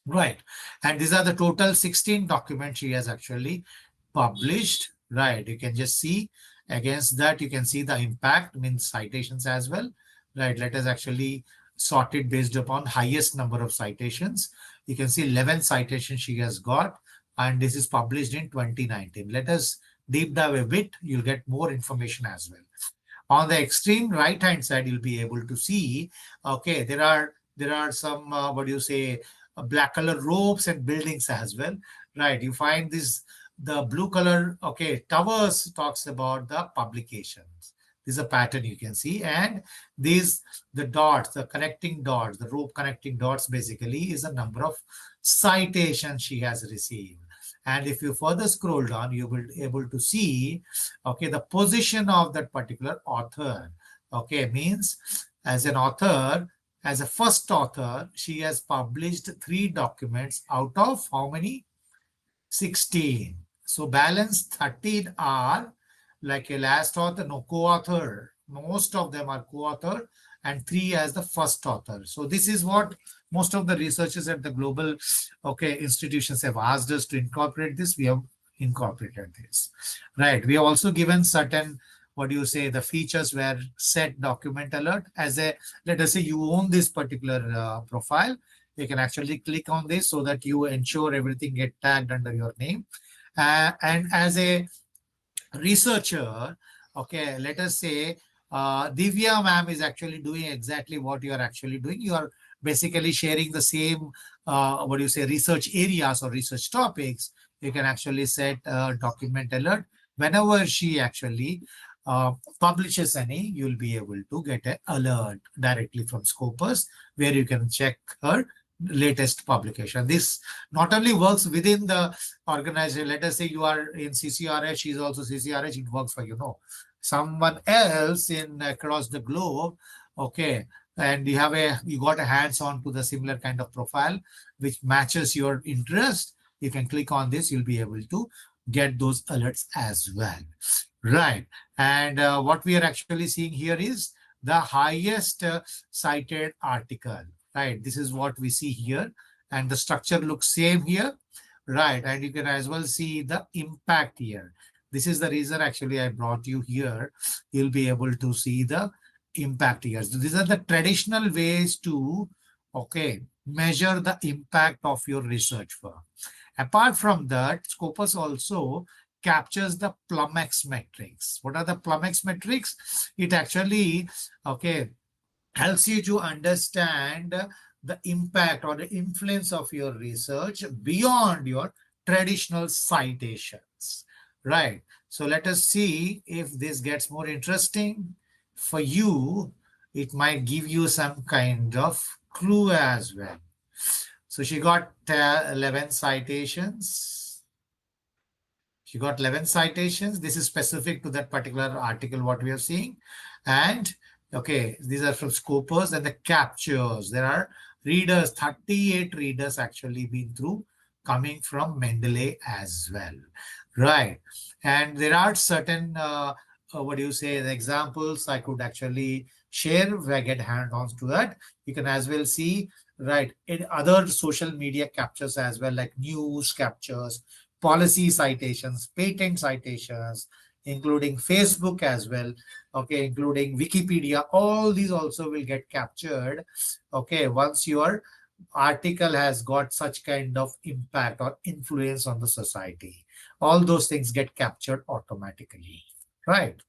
Right. And these are the total 16 documents she has actually published. Right. You can just see against that, you can see the impact means citations as well. Right. Let us actually sort it based upon highest number of citations. You can see 11 citations she has got, and this is published in 2019. Let us deep dive a bit. You'll get more information as well. On the extreme right hand side, you'll be able to see, okay, there are some what do you say, black color ropes and buildings as well, right? You find this, the blue color, okay, towers talks about the publications. This is a pattern you can see, and these, the dots, the connecting dots, the rope connecting dots basically is a number of citations she has received. And if you further scroll down, you will be able to see, okay, the position of that particular author. Okay, means as an author, as a first author, she has published 3 documents out of how many? 16. So balance 13 are like a last author, no co-author. Most of them are co-author, and 3 as the first author. So this is what most of the researchers at the global, okay, institutions have asked us to incorporate this. We have incorporated this, right? We have also given certain, what do you say, the features where set document alert as a, let us say you own this particular profile. You can actually click on this so that you ensure everything get tagged under your name. And as a researcher, okay, let us say Divya ma'am is actually doing exactly what you are actually doing. You are basically sharing the same, what do you say, research areas or research topics. You can actually set document alert. Whenever she actually publishes any, you'll be able to get an alert directly from Scopus, where you can check her latest publication. This not only works within the organization. Let us say you are in CCRH, is also CCRH, it works for someone else in across the globe. Okay, and you got a hands on to the similar kind of profile which matches your interest. You can click on this, you'll be able to get those alerts as well. Right. And what we are actually seeing here is the highest cited article. Right. This is what we see here. And the structure looks same here. Right. And you can as well see the impact here. This is the reason actually I brought you here. You'll be able to see the impact here. So these are the traditional ways to, okay, measure the impact of your research work. Apart from that, Scopus also captures the Plumex metrics. What are the Plumex metrics? It actually, okay, helps you to understand the impact or the influence of your research beyond your traditional citations. Right. So let us see if this gets more interesting for you. It might give you some kind of clue as well. So she got 11 citations. She got 11 citations. This is specific to that particular article, what we are seeing. And okay, these are from Scopus and the captures. There are readers, 38 readers actually been through, coming from Mendeley as well. Right. And there are certain, what do you say, the examples I could actually share if I get hands-on to that. You can as well see, right, in other social media captures as well, like news captures, policy citations, patent citations, including Facebook as well, okay, including Wikipedia. All these also will get captured, okay, once your article has got such kind of impact or influence on the society. All those things get captured automatically, right?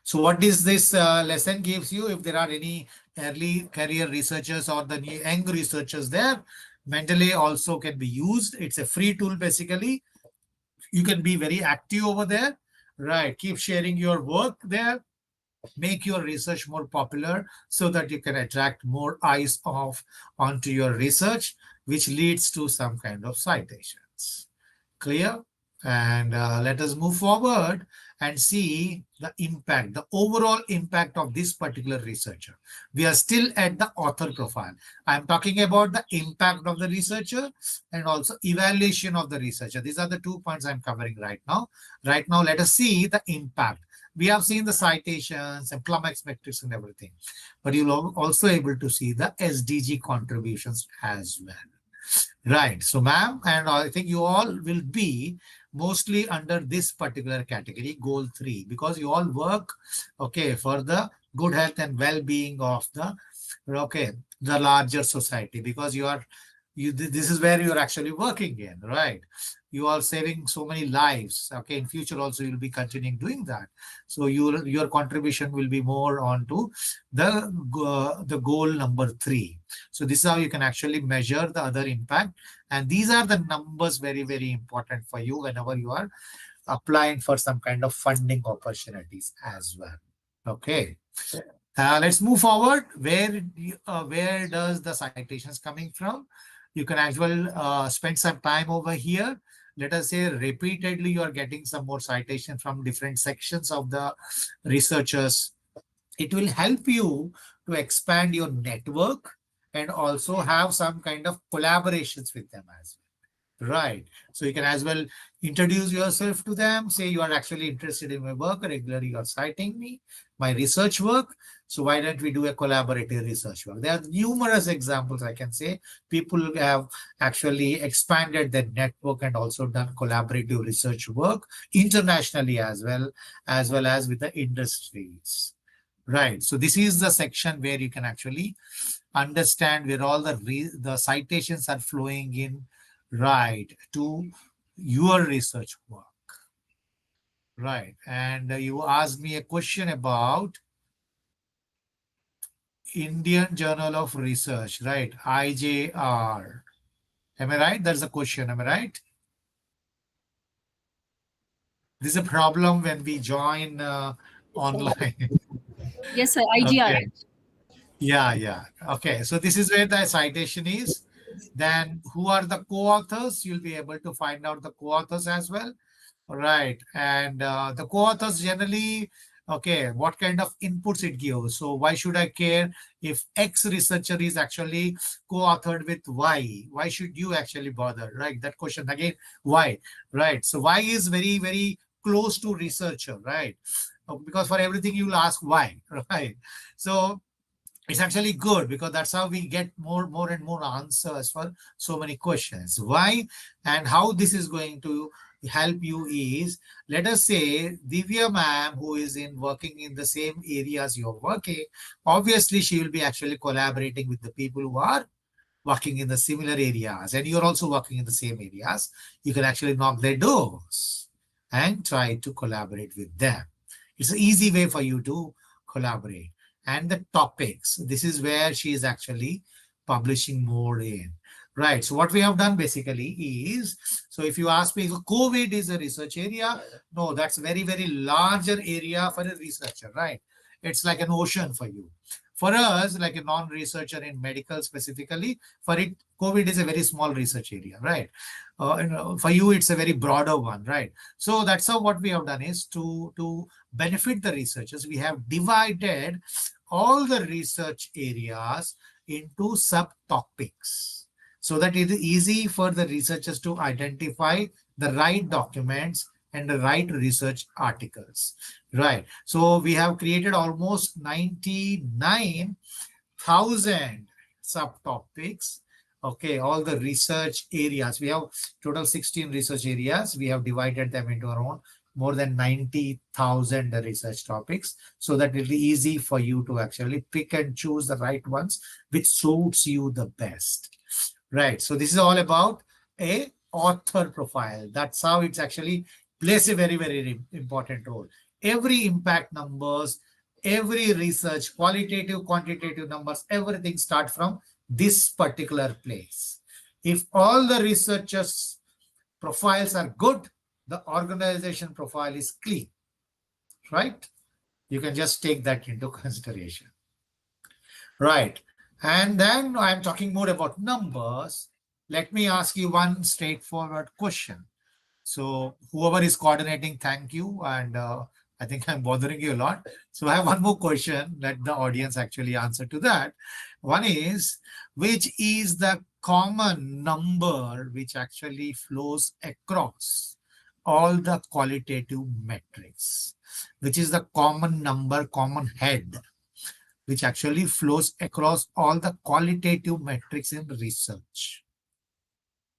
So what is this lesson gives you? If there are any early career researchers or the young researchers there, Mendeley also can be used. It's a free tool basically. You can be very active over there, right? Keep sharing your work there. Make your research more popular so that you can attract more eyes onto your research, which leads to some kind of citations. Clear? And let us move forward and see the impact, the overall impact of this particular researcher. We are still at the author profile. I'm talking about the impact of the researcher and also evaluation of the researcher. These are the 2 points I'm covering right now. Right now, let us see the impact. We have seen the citations and Plumex metrics and everything, but you'll also able to see the SDG contributions as well. Right. So, ma'am, and I think you all will be mostly under this particular category, goal 3, because you all work, okay, for the good health and well-being of the, okay, the larger society, because this is where you're actually working in, right? You are saving so many lives. Okay, in future also you'll be continuing doing that. So your contribution will be more onto the goal number 3. So this is how you can actually measure the other impact. And these are the numbers very, very important for you whenever you are applying for some kind of funding opportunities as well. Okay. Let's move forward. Where does the citations coming from? You can actually spend some time over here. Let us say repeatedly you are getting some more citation from different sections of the researchers. It will help you to expand your network and also have some kind of collaborations with them as well. Right. So you can as well introduce yourself to them, say you are actually interested in my work, regularly you are citing me, my research work. So why don't we do a collaborative research work? There are numerous examples I can say. People have actually expanded their network and also done collaborative research work internationally as well as with the industries. Right. So this is the section where you can actually understand where all the citations are flowing in, right, to your research work. Right. And you asked me a question about Indian Journal of Research, right? IJR. Am I right? That's the question. Am I right? This is a problem when we join online. Yes, sir. Okay. IGRH. Yeah, yeah. Okay, so this is where the citation is. Then who are the co-authors? You'll be able to find out the co-authors as well. Right. And the co-authors generally, okay, what kind of inputs it gives. So why should I care if X researcher is actually co-authored with Y? Why should you actually bother? Right. That question again, why? Right. So Y is very, very close to researcher, right? Because for everything you'll ask why, right? So it's actually good because that's how we get more and more answers for so many questions. Why and how this is going to help you is, let us say Divya ma'am, who is in working in the same areas you're working, obviously she will be actually collaborating with the people who are working in the similar areas, and you're also working in the same areas. You can actually knock their doors and try to collaborate with them. It's an easy way for you to collaborate. And the topics, this is where she is actually publishing more in. Right. So what we have done basically is, so if you ask me, COVID is a research area, no, that's very, very larger area for a researcher, right? It's like an ocean for you. For us, like a non-researcher in medical specifically, for it, COVID is a very small research area, right? For you, it's a very broader one, right? So that's how what we have done is to benefit the researchers. We have divided all the research areas into subtopics so that it is easy for the researchers to identify the right documents and the right research articles. Right. So we have created almost 99,000 subtopics. Okay, all the research areas. We have total 16 research areas. We have divided them into around more than 90,000 research topics so that it will be easy for you to actually pick and choose the right ones which suits you the best. Right. So this is all about a author profile. That's how it's actually plays a very, very important role. Every impact numbers, every research, qualitative, quantitative numbers, everything start from this particular place. If all the researchers profiles are good, the organization profile is clean, right? You can just take that into consideration. Right. And then I'm talking more about numbers. Let me ask you one straightforward question. So whoever is coordinating, thank you. And I think I'm bothering you a lot. So I have one more question. Let the audience actually answer to that. One is, which is the common number which actually flows across all the qualitative metrics? Which is the common number, common head, which actually flows across all the qualitative metrics in research?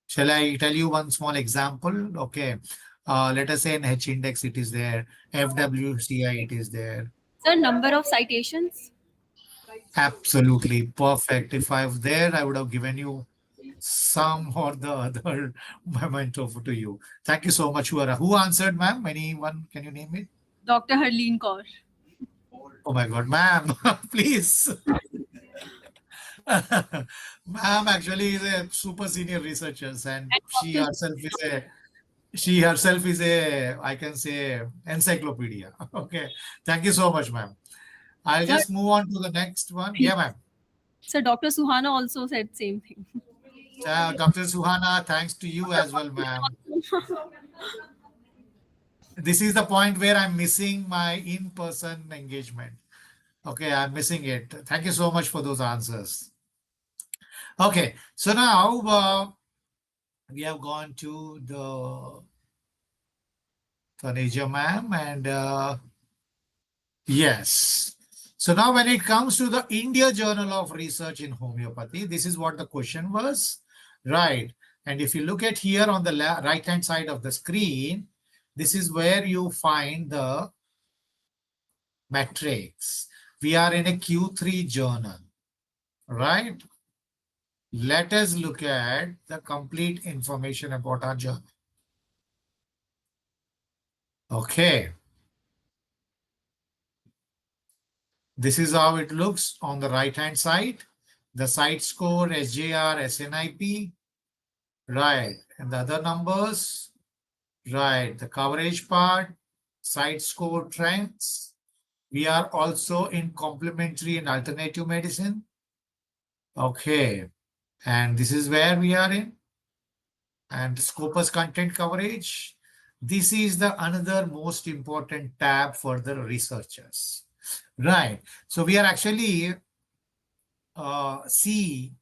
Shall I tell you one small example? Okay. Let us say in H index it is there, FWCI it is there. Sir, number of citations. Absolutely perfect. If I was there, I would have given you some or the other memento to you. Thank you so much. Who answered, ma'am? Anyone? Can you name it? Dr. Harleen Kaur. Oh my God, ma'am, please. Ma'am actually is a super senior researcher, and And Dr. she herself is a, I can say, encyclopedia. Okay. Thank you so much, ma'am. I'll Sir, just move on to the next one. Yeah, ma'am. Sir, Dr. Suhana also said same thing. Dr. Suhana, thanks to you as well, ma'am. This is the point where I'm missing my in-person engagement. Okay, I'm missing it. Thank you so much for those answers. Okay, so now we have gone to the Taneja ma'am, and yes. So now when it comes to the India Journal of Research in Homeopathy, this is what the question was, right? And if you look at here on the right-hand side of the screen, this is where you find the metrics. We are in a Q3 journal, right? Let us look at the complete information about our journal. Okay. This is how it looks on the right-hand side. The site score, SJR, SNIP, right. And the other numbers, right. The coverage part, site score trends, We are also in complementary and alternative medicine. Okay. And this is where we are in. And Scopus content coverage. This is the another most important tab for the researchers. Right. So we are actually see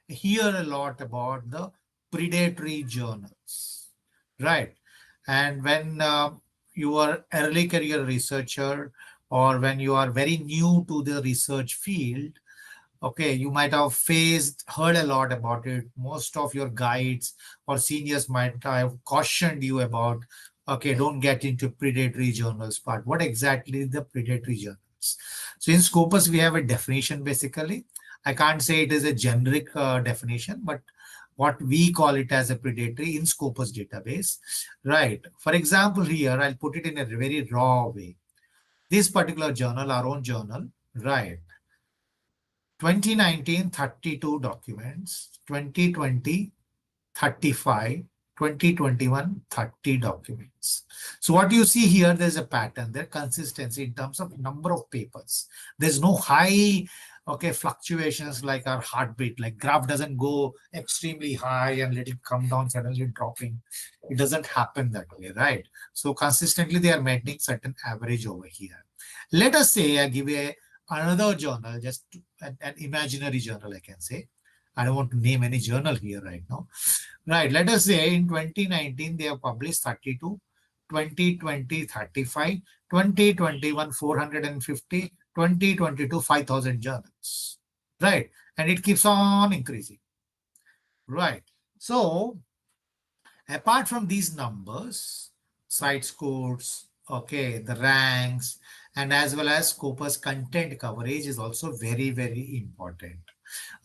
hear a lot about the predatory journals, right? And when you are early career researcher, or when you are very new to the research field, okay, you might have heard a lot about it. Most of your guides or seniors might have cautioned you about, okay, don't get into predatory journals part. What exactly is the predatory journals? So in Scopus, we have a definition basically. I can't say it is a generic definition, but what we call it as a predatory in Scopus database, right? For example, here, I'll put it in a very raw way. This particular journal, our own journal, right? 2019, 32 documents, 2020, 35, 2021, 30 documents. So what you see here, there's a pattern, there's consistency in terms of number of papers. There's no high, okay, fluctuations like our heartbeat, like graph doesn't go extremely high and let it come down suddenly dropping. It doesn't happen that way, right? So consistently they are maintaining certain average over here. Let us say I give another journal, just an imaginary journal, I can say. I don't want to name any journal here right now. Right, let us say in 2019, they have published 32, 2020, 35, 2021, 450, 2022, 5,000 journals. Right, and it keeps on increasing. Right, so apart from these numbers, site scores, okay, the ranks, and as well as Scopus content coverage is also very, very important.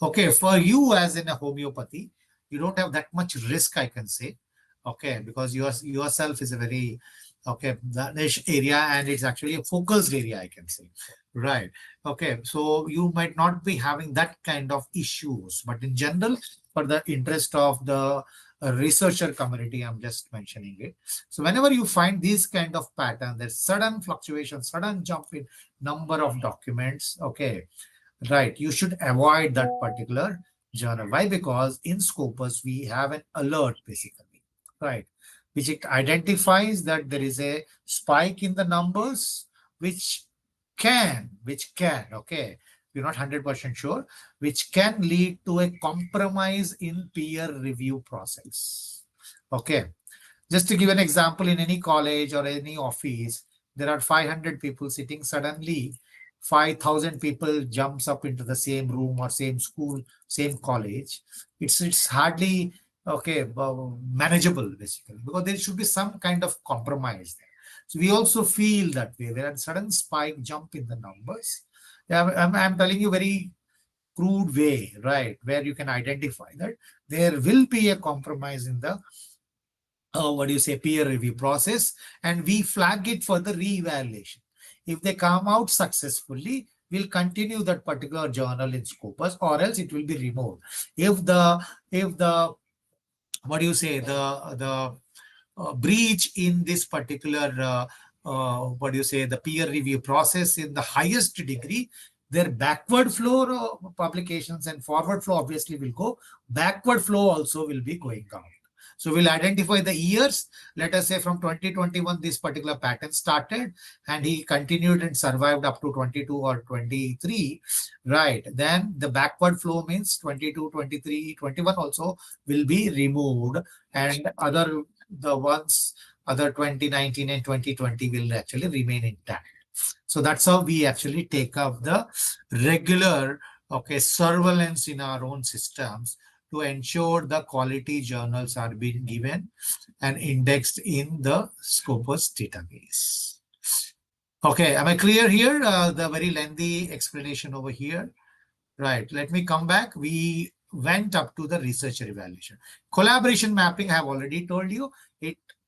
Okay, for you as in a homeopathy, you don't have that much risk, I can say. Okay, because yourself is a very, okay, the niche area, and it's actually a focused area, I can say. Right. Okay, so you might not be having that kind of issues, but in general, for the interest of the researcher community, I'm just mentioning it. So whenever you find this kind of pattern, there's sudden fluctuation, sudden jump in number of documents, okay, right, you should avoid that particular journal. Why? Because in Scopus, we have an alert basically, right, which it identifies that there is a spike in the numbers, which can, okay, we're not 100% sure, which can lead to a compromise in peer review process. Okay, just to give an example, in any college or any office, there are 500 people sitting. Suddenly, 5,000 people jumps up into the same room or same school, same college. It's hardly, okay, manageable basically, because there should be some kind of compromise there. So we also feel that way. There are sudden spike jump in the numbers. Yeah, I'm telling you very crude way, right, where you can identify that there will be a compromise in the peer review process, and we flag it for the re-evaluation. If they come out successfully, we'll continue that particular journal in Scopus, or else it will be removed. If the breach in this particular the peer review process in the highest degree, their backward flow publications and forward flow obviously will go, backward flow also will be going down. So we'll identify the years. Let us say from 2021, this particular pattern started and he continued and survived up to 22 or 23, right? Then the backward flow means 22, 23, 21 also will be removed, and other 2019 and 2020 will actually remain intact. So that's how we actually take up the regular, okay, surveillance in our own systems to ensure the quality journals are being given and indexed in the Scopus database. Okay, am I clear here? The very lengthy explanation over here. Right, let me come back. We went up to the researcher evaluation. Collaboration mapping, I have already told you.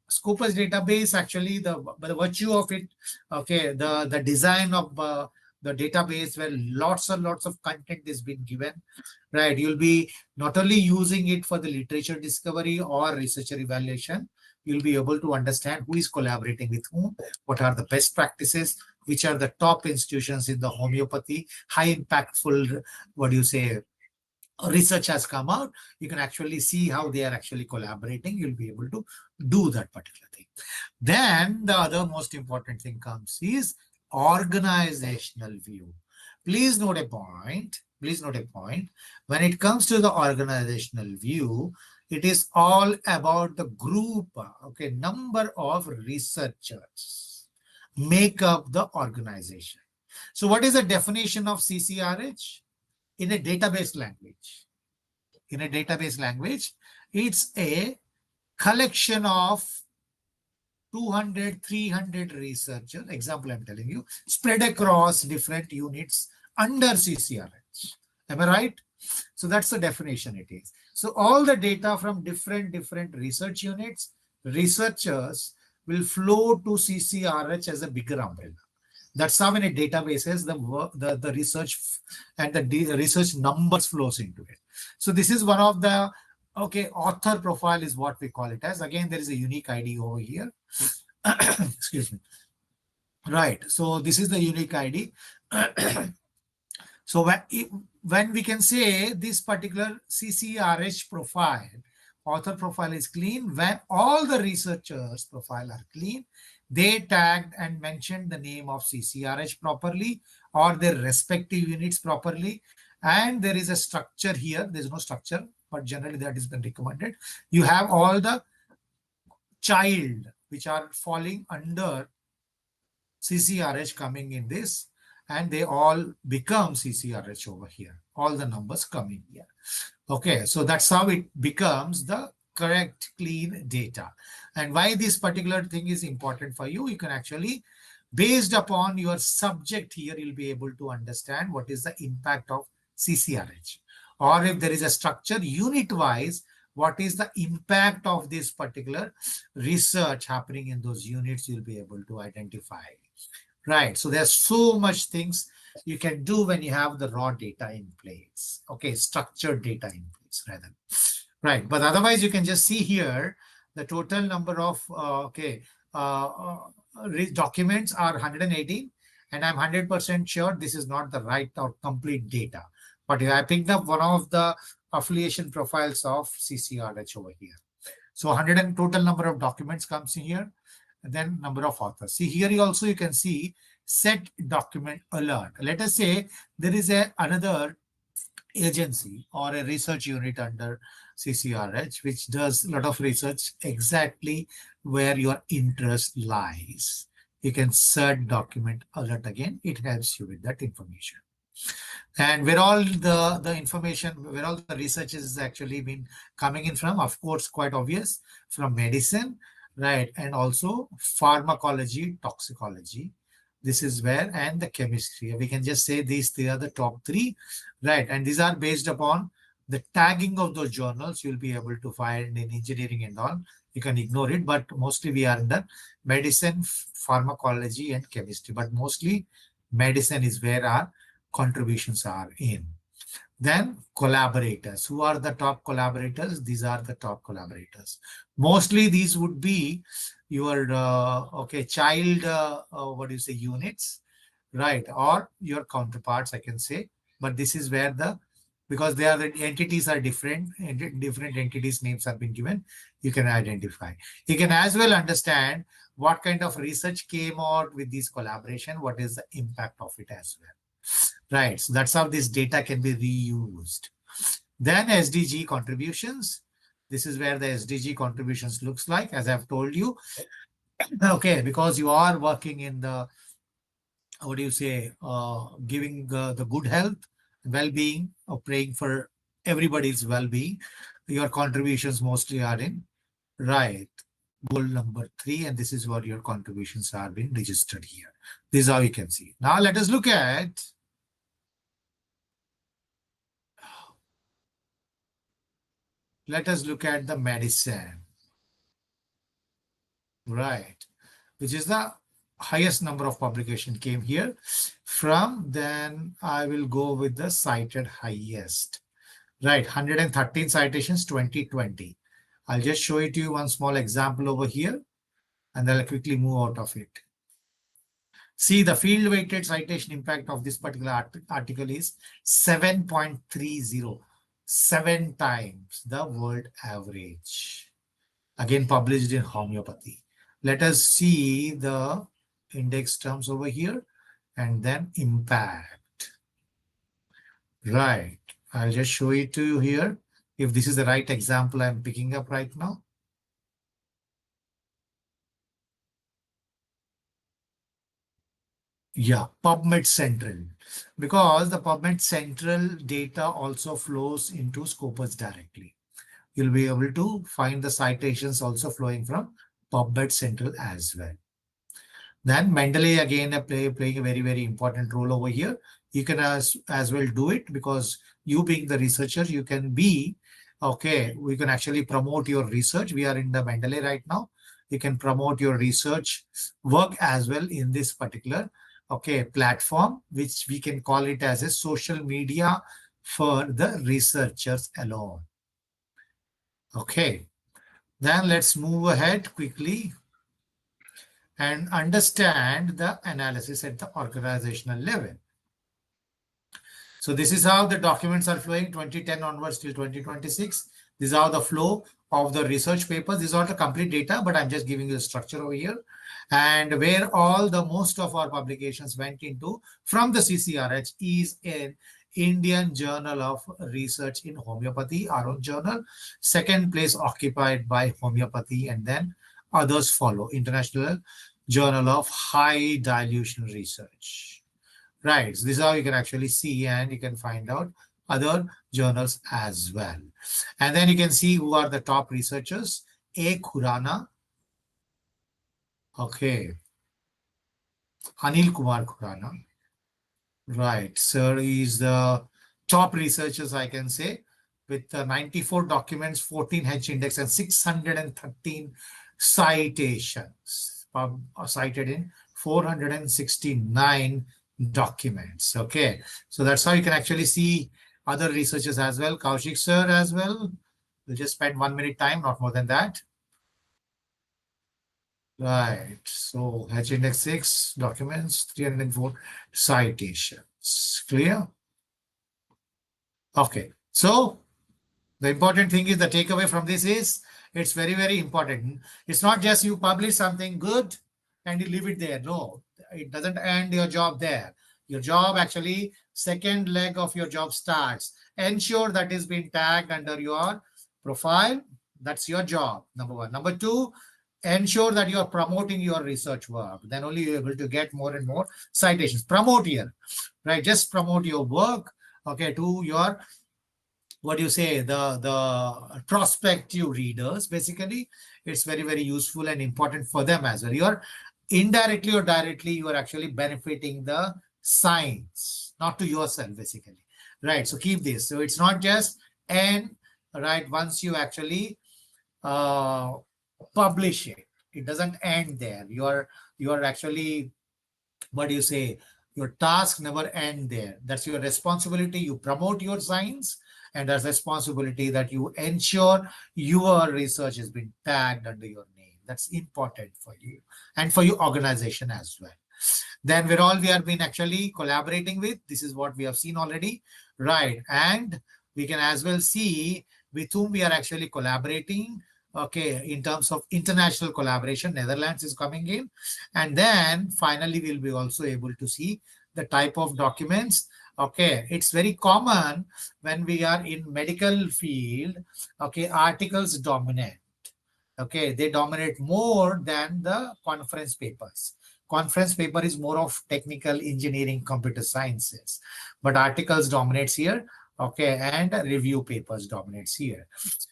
Scopus database, actually, the virtue of it, okay, the design of the database where lots and lots of content is being given, right? You'll be not only using it for the literature discovery or researcher evaluation, you'll be able to understand who is collaborating with whom, what are the best practices, which are the top institutions in the homeopathy, high impactful, what do you say, research has come out. You can actually see how they are actually collaborating. You'll be able to do that particular thing. Then the other most important thing comes is organizational view. Please note a point. Please note a point. When it comes to the organizational view, it is all about the group, okay, number of researchers make up the organization. So what is the definition of CCRH? In a database language. In a database language, it's a collection of 200, 300 researchers, example I'm telling you, spread across different units under CCRH. Am I right? So that's the definition it is. So all the data from different research units, researchers will flow to CCRH as a bigger umbrella. That's how in a databases, the research and the research numbers flows into it. So this is one of the, okay, author profile is what we call it as. Again, there is a unique ID over here. Excuse me. Right. So this is the unique ID. So when we can say this particular CCRH profile, author profile is clean, when all the researchers profile are clean, they tagged and mentioned the name of CCRH properly or their respective units properly. And there is a structure here. There's no structure, but generally that has been recommended. You have all the child which are falling under CCRH coming in this, and they all become CCRH over here. All the numbers coming here. Okay, so that's how it becomes the correct, clean data. And why this particular thing is important for you, you can actually, based upon your subject here, you'll be able to understand what is the impact of CCRH. Or if there is a structure unit-wise, what is the impact of this particular research happening in those units, you'll be able to identify. Right, so there's so much things you can do when you have the raw data in place. Okay, structured data in place rather. Right, but otherwise you can just see here the total number of documents are 118, and I'm 100% sure this is not the right or complete data. But I picked up one of the affiliation profiles of CCRH over here. So 100 and total number of documents comes in here, and then number of authors. See here you can see set document alert. Let us say there is another agency or a research unit under CCRH which does a lot of research exactly where your interest lies. You can set document alert again. It helps you with that information. And where all the information, where all the research is actually been coming in from, of course, quite obvious, from medicine, right? And also pharmacology, toxicology. This is where, and the chemistry. We can just say these three are the top three, right? And these are based upon the tagging of those journals. You'll be able to find in engineering and all. You can ignore it, but mostly we are in the medicine, pharmacology, and chemistry. But mostly medicine is where our contributions are in. Then collaborators. Who are the top collaborators? These are the top collaborators. Mostly these would be your child units, right? Or your counterparts, I can say. But this is where because they are the entities are different, and different entities names have been given, you can identify. You can as well understand what kind of research came out with this collaboration, what is the impact of it as well. Right, so that's how this data can be reused. Then SDG contributions. This is where the SDG contributions looks like, as I've told you. Okay, because you are working in the, giving the good health, well-being, or praying for everybody's well-being. Your contributions mostly are in, right, goal number 3, and this is where your contributions are being registered here. This is how you can see. Now let us look at the medicine, right, which is the highest number of publication came here from. Then I will go with the cited highest, right, 113 citations 2020. I'll just show it to you one small example over here, and then I'll quickly move out of it. See, the field weighted citation impact of this particular article is 7.30, 7 times the world average. Again, published in Homoeopathy. Let us see the index terms over here and then impact. Right. I'll just show it to you here. If this is the right example I'm picking up right now. Yeah, PubMed Central. Because the PubMed Central data also flows into Scopus directly. You'll be able to find the citations also flowing from PubMed Central as well. Then Mendeley again playing a very, very important role over here. You can as well do it because you being the researcher, you can be, okay, we can actually promote your research. We are in the Mendeley right now. You can promote your research work as well in this particular, okay, platform, which we can call it as a social media for the researchers alone. Okay, then let's move ahead quickly and understand the analysis at the organizational level. So this is how the documents are flowing 2010 onwards till 2026. This is how the flow of the research papers. This is not the complete data, but I'm just giving you the structure over here. And where all the most of our publications went into from the CCRH is in Indian Journal of Research in Homeopathy, our own journal. Second place occupied by Homeopathy, and then others follow. International Journal of High Dilution Research. Right, so this is how you can actually see, and you can find out other journals as well. And then you can see who are the top researchers. A. Khurana. Okay. Anil Kumar Khurana. Right, sir is the top researchers, I can say, with 94 documents, 14 H index, and 613 citations cited in 469 documents. Okay, so that's how you can actually see other researchers as well. Kaushik sir as well. We'll just spend 1 minute time, not more than that. Right, so H index 6 documents, 304 citations. Clear? Okay, so the important thing is the takeaway from this is it's very, very important. It's not just you publish something good and you leave it there. No, it doesn't end your job there. Your job actually, second leg of your job starts. Ensure that is being tagged under your profile. That's your job, number one. Number two, ensure that you are promoting your research work. Then only you're able to get more and more citations. Promote here, right? Just promote your work, okay, to your, what do you say, the prospective readers. Basically, it's very, very useful and important for them as well. You're indirectly or directly, you are actually benefiting the science, not to yourself, basically, right? So keep this. So it's not just, and right, once you actually publish it, it doesn't end there. You are actually, what do you say, your task never end there. That's your responsibility. You promote your science, and that's responsibility that you ensure your research has been tagged under your name. That's important for you and for your organization as well. Then we're all we have been actually collaborating with. This is what we have seen already, right? And we can as well see with whom we are actually collaborating. Okay, in terms of international collaboration, Netherlands is coming in. And then finally, we'll be also able to see the type of documents. Okay, it's very common when we are in medical field, okay, articles dominate. Okay, they dominate more than the conference papers. Conference paper is more of technical engineering, computer sciences, but articles dominates here. Okay, and review papers dominates here.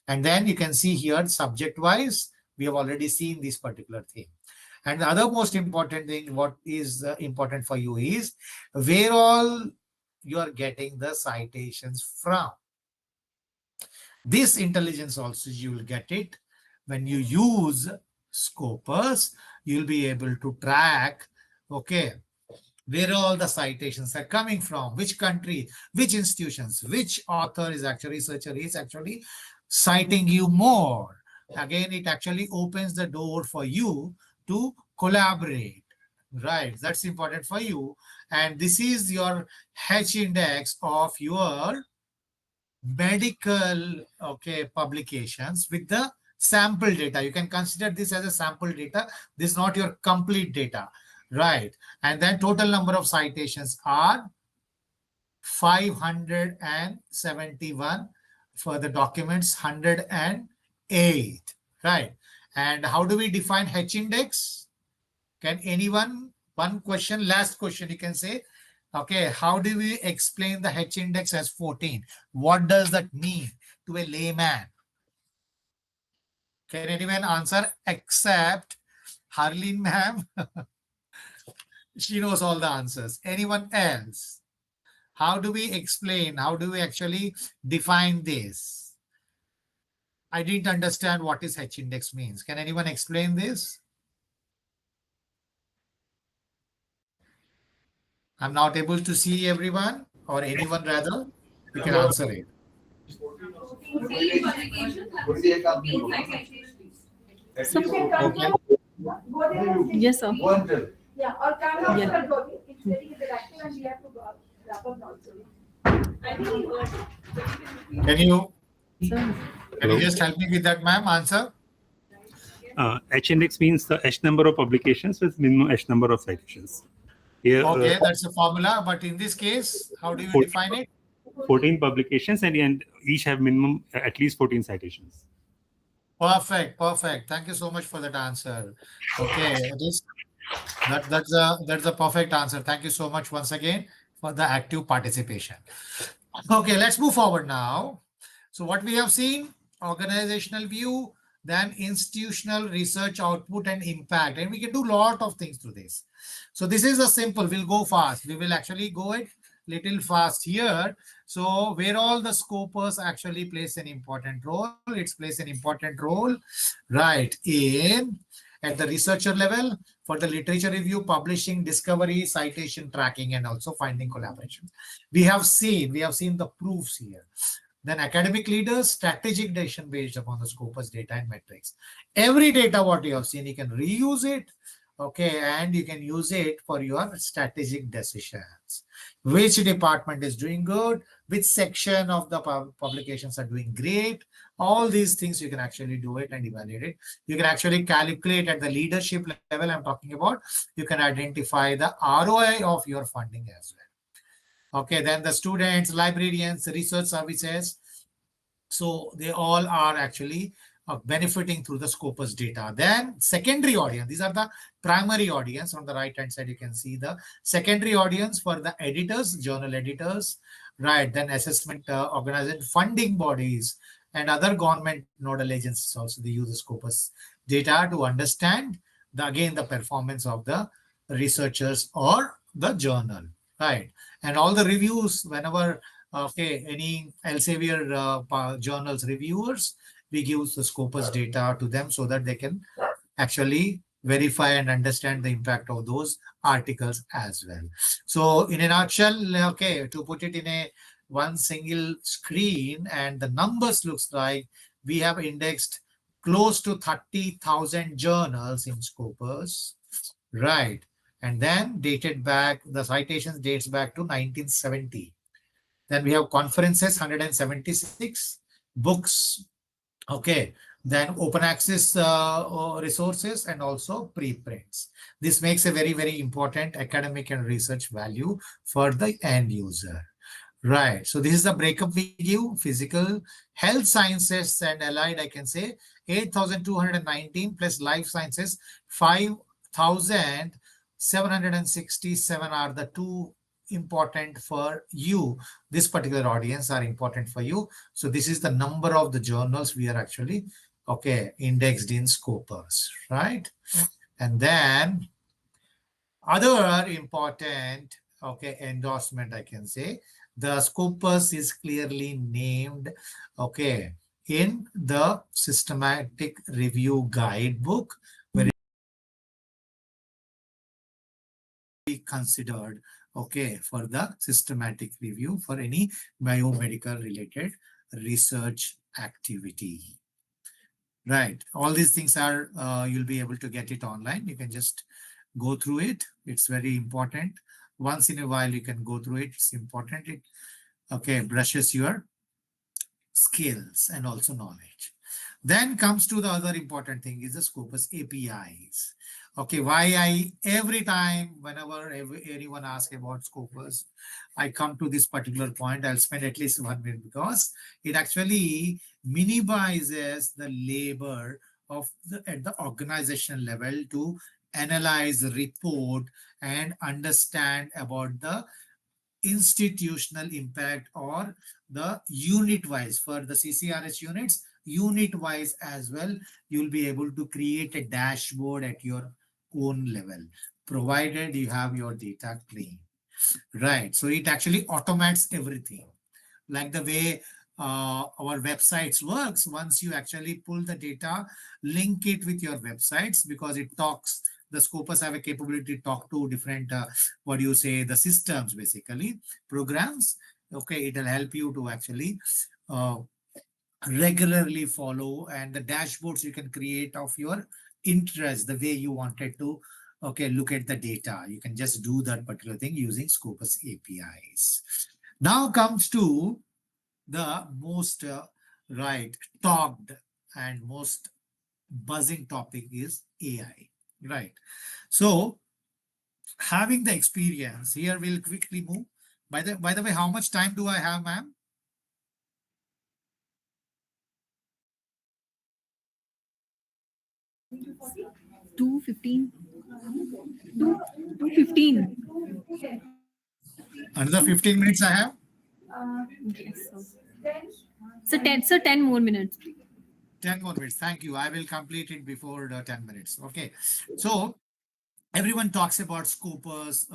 And then you can see here subject wise, we have already seen this particular thing. And the other most important thing, what is important for you is where all you are getting the citations from. This intelligence also you will get it when you use Scopus. You'll be able to track, okay, where all the citations are coming from, which country, which institutions, which author is actually, researcher is actually citing you more. Again, it actually opens the door for you to collaborate Right, that's important for you. And this is your H index of your medical, okay, publications with the sample data. You can consider this as a sample data. This is not your complete data, right? And then total number of citations are 571 for the documents, 108, right? And how do we define H index? Can anyone, one question, last question you can say, okay, how do we explain the H index as 14? What does that mean to a layman? Can anyone answer except Harleen ma'am? She knows all the answers. Anyone else? How do we explain? How do we actually define this? I didn't understand what is H index means. Can anyone explain this? I'm not able to see everyone or anyone rather. You can answer it. So, Okay. yes, sir. Yeah, or camera Yeah. also, it's very interactive and we have to wrap up also. Can you Sir. can you just help me with that, ma'am? Answer. H index means the H number of publications with minimum H number of citations. Here, Okay, that's a formula. But in this case, how do you 14 define it? 14 publications and each have minimum at least 14 citations. Perfect, perfect. Thank you so much for that answer. Okay, that's a perfect answer. Thank you so much once again for the active participation. Okay, let's move forward now. So what we have seen, organizational view, then institutional research output and impact. And we can do a lot of things through this. So this is a simple, we'll go fast. We will actually go it little fast here. So where all the scopers actually plays an important role, it plays an important role, right, in at the researcher level for the literature review, publishing, discovery, citation, tracking, and also finding collaboration. We have seen the proofs here. Then academic leaders, strategic decision based upon the scopus data and metrics. Every data what you have seen, you can reuse it, okay, and you can use it for your strategic decisions. Which department is doing good, which section of the publications are doing great. All these things you can actually do it and evaluate it. You can actually calculate at the leadership level I'm talking about. You can identify the ROI of your funding as well. Okay, then the students, librarians, research services. So they all are actually benefiting through the Scopus data. Then secondary audience, these are the primary audience. On the right hand side, you can see the secondary audience for the editors, journal editors, right? Then assessment organization, funding bodies, and other government nodal agencies also, they use the Scopus data to understand again the performance of the researchers or the journal, right? And all the reviews, whenever okay, any Elsevier journals reviewers, we give the Scopus data to them so that they can actually verify and understand the impact of those articles as well. So in a nutshell, okay, to put it in a one single screen, and the numbers looks like we have indexed close to 30,000 journals in Scopus, right? And then dated back, the citations dates back to 1970. Then we have conferences, 176, books, okay, then open access resources, and also preprints. This makes a very, very important academic and research value for the end user. Right. So this is the breakup we give. Physical, health sciences and allied, I can say 8,219 plus life sciences, 5,767 are the two important for you. This particular audience are important for you. So this is the number of the journals we are actually, okay, indexed in Scopus, right? And then other important, okay, endorsement, I can say, the Scopus is clearly named, okay, in the systematic review guidebook, where be considered, okay, for the systematic review for any biomedical related research activity. Right. All these things are, you'll be able to get it online. You can just go through it. It's very important. Once in a while, you can go through it. It's important. It brushes your skills and also knowledge. Then comes to the other important thing is the Scopus APIs. Okay, why I every time whenever anyone asks about Scopus, I come to this particular point. I'll spend at least 1 minute because it actually minimizes the labor of at the organizational level to analyze, report, and understand about the institutional impact or the unit wise for the CCRH units, unit wise as well. You'll be able to create a dashboard at your own level, provided you have your data clean. Right. So it actually automates everything like the way our websites works. Once you actually pull the data, link it with your websites because it talks. The Scopus have a capability to talk to different, what do you say, the systems, basically programs. Okay, it'll help you to actually uh, regularly follow, and the dashboards you can create of your interest the way you wanted to. Okay, look at the data. You can just do that particular thing using Scopus APIs. Now comes to the most right talked and most buzzing topic is AI. Right. So having the experience here, we'll quickly move. By the way, how much time do I have, ma'am? 2:15. 2:15. Another 15 minutes I have. Yes, so 10 more minutes. 10 more minutes. Thank you. I will complete it before the 10 minutes. Okay. So everyone talks about Scopus,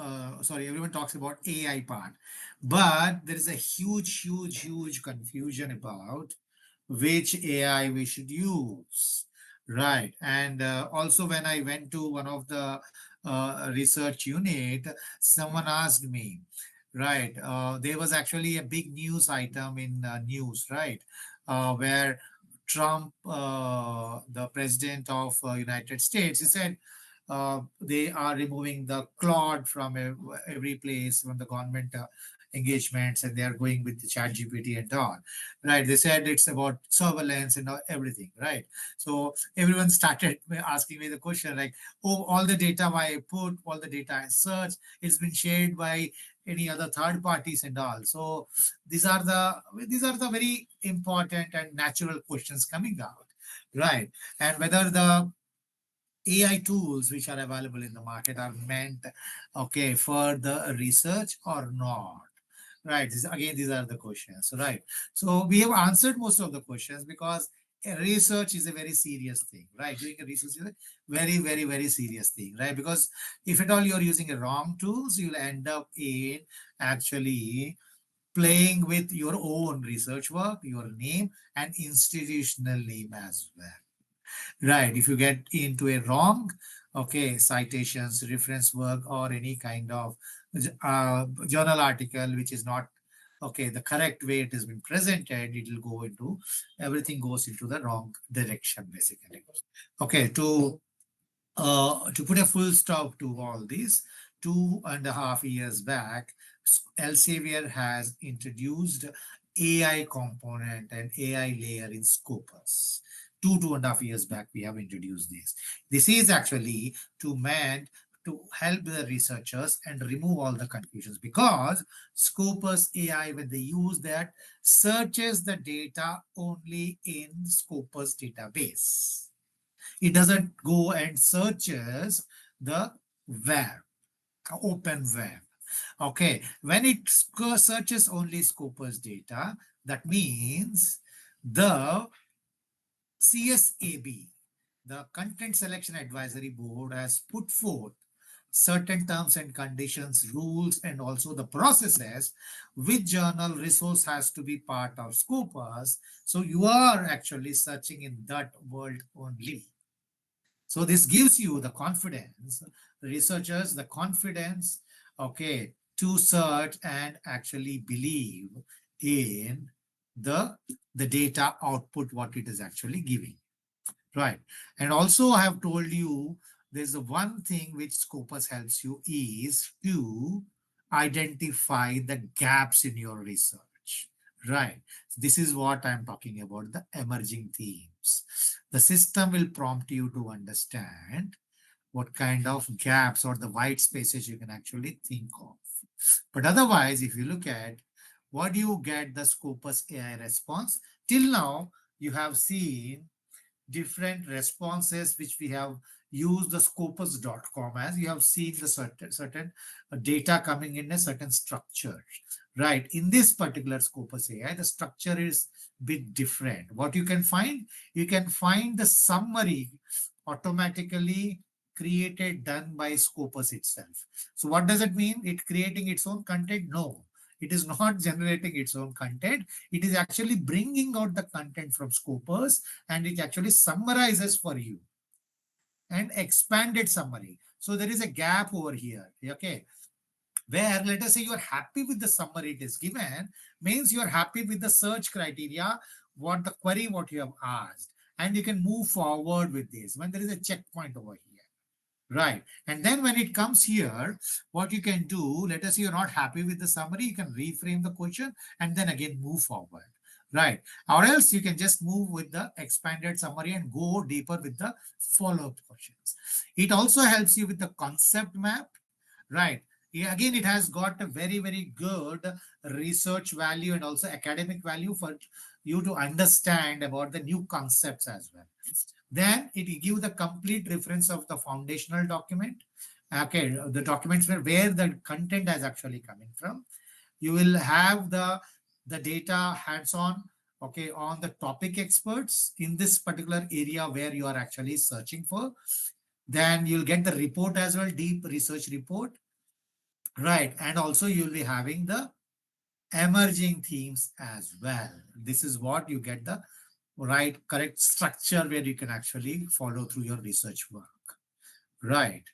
everyone talks about AI part, but there is a huge confusion about which AI we should use. Right. And also when I went to one of the research unit, someone asked me, right, there was actually a big news item in news, right, where Trump, the president of United States, he said they are removing the cloud from every place from the government engagements, and they are going with the chat GPT and all. Right. They said it's about surveillance and everything. Right. So everyone started asking me the question like, oh, all the data I put, all the data I search, it's been shared by any other third parties and all. So these are the very important and natural questions coming out. Right. And whether the AI tools which are available in the market are meant, okay, for the research or not. Right. Again, these are the questions. Right. So we have answered most of the questions because research is a very serious thing, right? Doing a research is a very serious thing, right? Because if at all you're using a wrong tools, you'll end up in actually playing with your own research work, your name, and institutional name as well. Right. If you get into a wrong, okay, citations, reference work, or any kind of journal article which is not okay, the correct way it has been presented, it will go into everything goes into the wrong direction, basically. Okay, to put a full stop to all this, 2.5 years back, Elsevier has introduced AI component and AI layer in Scopus. 2.5 years back, we have introduced this. This is actually to help the researchers and remove all the confusions, because Scopus AI, when they use that, searches the data only in Scopus database. It doesn't go and searches the web, open web. Okay, when it searches only Scopus data, that means the CSAB, the Content Selection Advisory Board, has put forth certain terms and conditions, rules, and also the processes which journal resource has to be part of Scopus. So you are actually searching in that world only. So this gives you the confidence, researchers, the confidence, okay, to search and actually believe in the data output, what it is actually giving. Right. And also I have told you there's the one thing which Scopus helps you is to identify the gaps in your research. Right. This is what I'm talking about, the emerging themes. The system will prompt you to understand what kind of gaps or the white spaces you can actually think of. But otherwise, if you look at what do you get the Scopus AI response, till now you have seen different responses which we have used the scopus.com as. You have seen the certain data coming in a certain structure, right? In this particular Scopus AI, the structure is bit different. What you can find, you can find the summary automatically created, done by Scopus itself. So what does it mean? It creating its own content? No, it is not generating its own content. It is actually bringing out the content from Scopus, and it actually summarizes for you and expanded summary. So there is a gap over here. Okay. Where let us say you are happy with the summary it is given, means you are happy with the search criteria, what the query, what you have asked, and you can move forward with this when there is a checkpoint over here. Right. And then when it comes here, what you can do, let us say you're not happy with the summary, you can reframe the question and then again move forward. Right. Or else you can just move with the expanded summary and go deeper with the follow-up questions. It also helps you with the concept map. Right. Yeah, again, it has got a very, very good research value and also academic value for you to understand about the new concepts as well. Then it will give the complete reference of the foundational document. Okay, the documents where the content is actually coming from. You will have the data hands-on, okay, on the topic experts in this particular area where you are actually searching for. Then you'll get the report as well, deep research report. Right, and also you'll be having the emerging themes as well. This is what you get the right correct structure where you can actually follow through your research work. Right.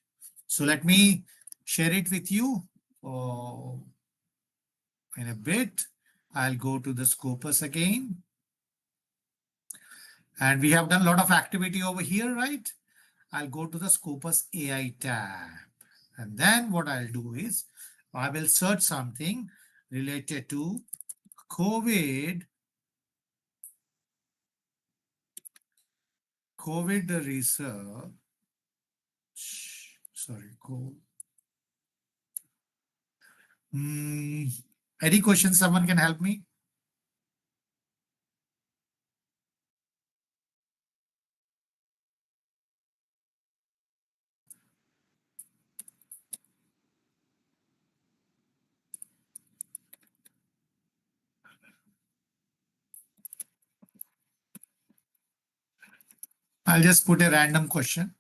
So let me share it with you in a bit. I'll go to the Scopus again. And we have done a lot of activity over here, right? I'll go to the Scopus AI tab. And then what I'll do is I will search something related to COVID research. Sorry, any questions someone can help me? I'll just put a random question.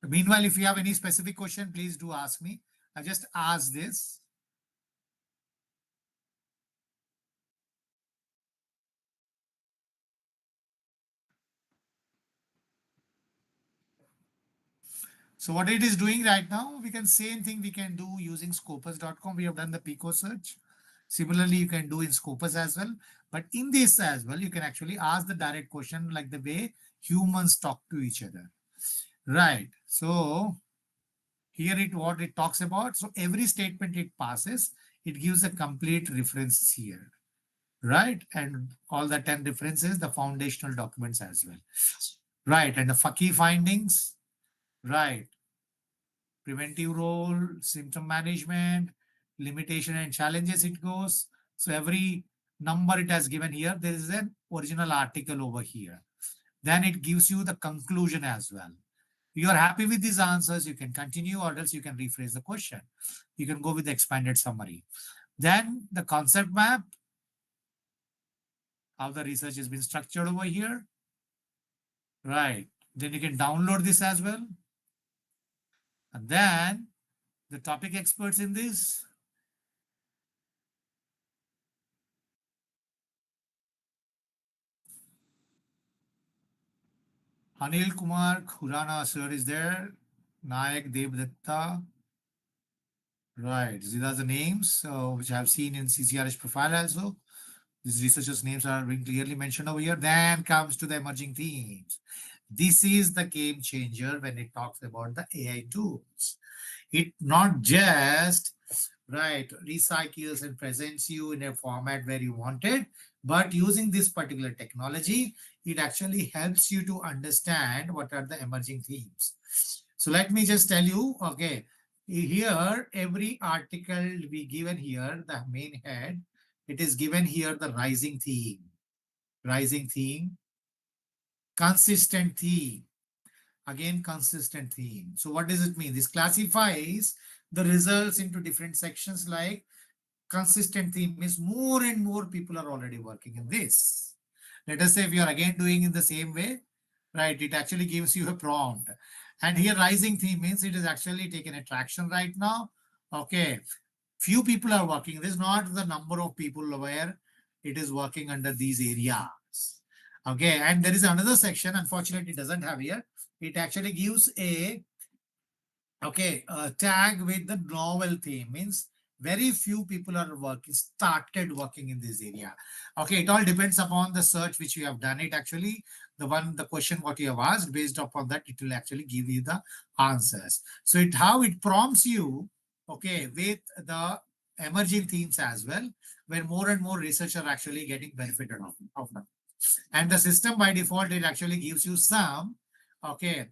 Meanwhile, if you have any specific question, please do ask me. I just asked this. So what it is doing right now, we can same thing we can do using scopus.com. We have done the Pico search. Similarly, you can do in Scopus as well. But in this as well, you can actually ask the direct question like the way humans talk to each other. Right. So here what it talks about. So every statement it passes, it gives a complete references here. Right. And all the 10 references, the foundational documents as well. Right. And the key findings. Right. Preventive role, symptom management, limitation and challenges it goes. So every number it has given here, there is an original article over here. Then it gives you the conclusion as well. If you are happy with these answers, you can continue or else you can rephrase the question. You can go with the expanded summary. Then the concept map, how the research has been structured over here. Right. Then you can download this as well. And then the topic experts in this. Anil Kumar Khurana sir is there. Nayak Devdatta. Right. These are the names which I have seen in CCRH profile also. These researchers' names are being clearly mentioned over here. Then comes to the emerging themes. This is the game changer when it talks about the AI tools. It not just right recycles and presents you in a format where you want it, but using this particular technology, it actually helps you to understand what are the emerging themes. So let me just tell you, okay, here every article we given here, the main head, it is given here the rising theme, consistent theme, again consistent theme. So what does it mean? This classifies the results into different sections. Like consistent theme means more and more people are already working in this. Let us say if you are again doing in the same way, right, it actually gives you a prompt. And here rising theme means it is actually taken a traction right now. Okay, few people are working. This is not the number of people where it is working under these areas. Okay, and there is another section, unfortunately it doesn't have here. It actually gives a tag with the novel theme, means very few people are started working in this area. Okay, it all depends upon the search which you have done. It actually, the question what you have asked, based upon that, it will actually give you the answers. So how it prompts you, okay, with the emerging themes as well, where more and more researchers are actually getting benefited of them. And the system by default, it actually gives you some, okay,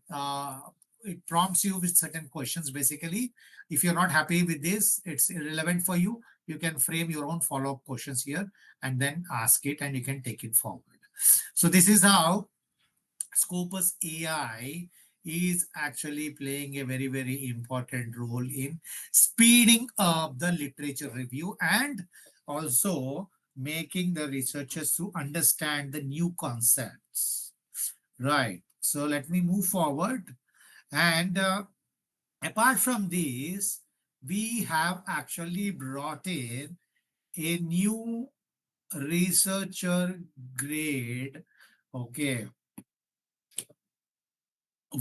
it prompts you with certain questions. Basically, if you're not happy with this, it's irrelevant for you. You can frame your own follow-up questions here and then ask it, and you can take it forward. So this is how Scopus AI is actually playing a very, very important role in speeding up the literature review and also making the researchers to understand the new concepts. Right. So let me move forward. And apart from this, we have actually brought in a new researcher grade, okay,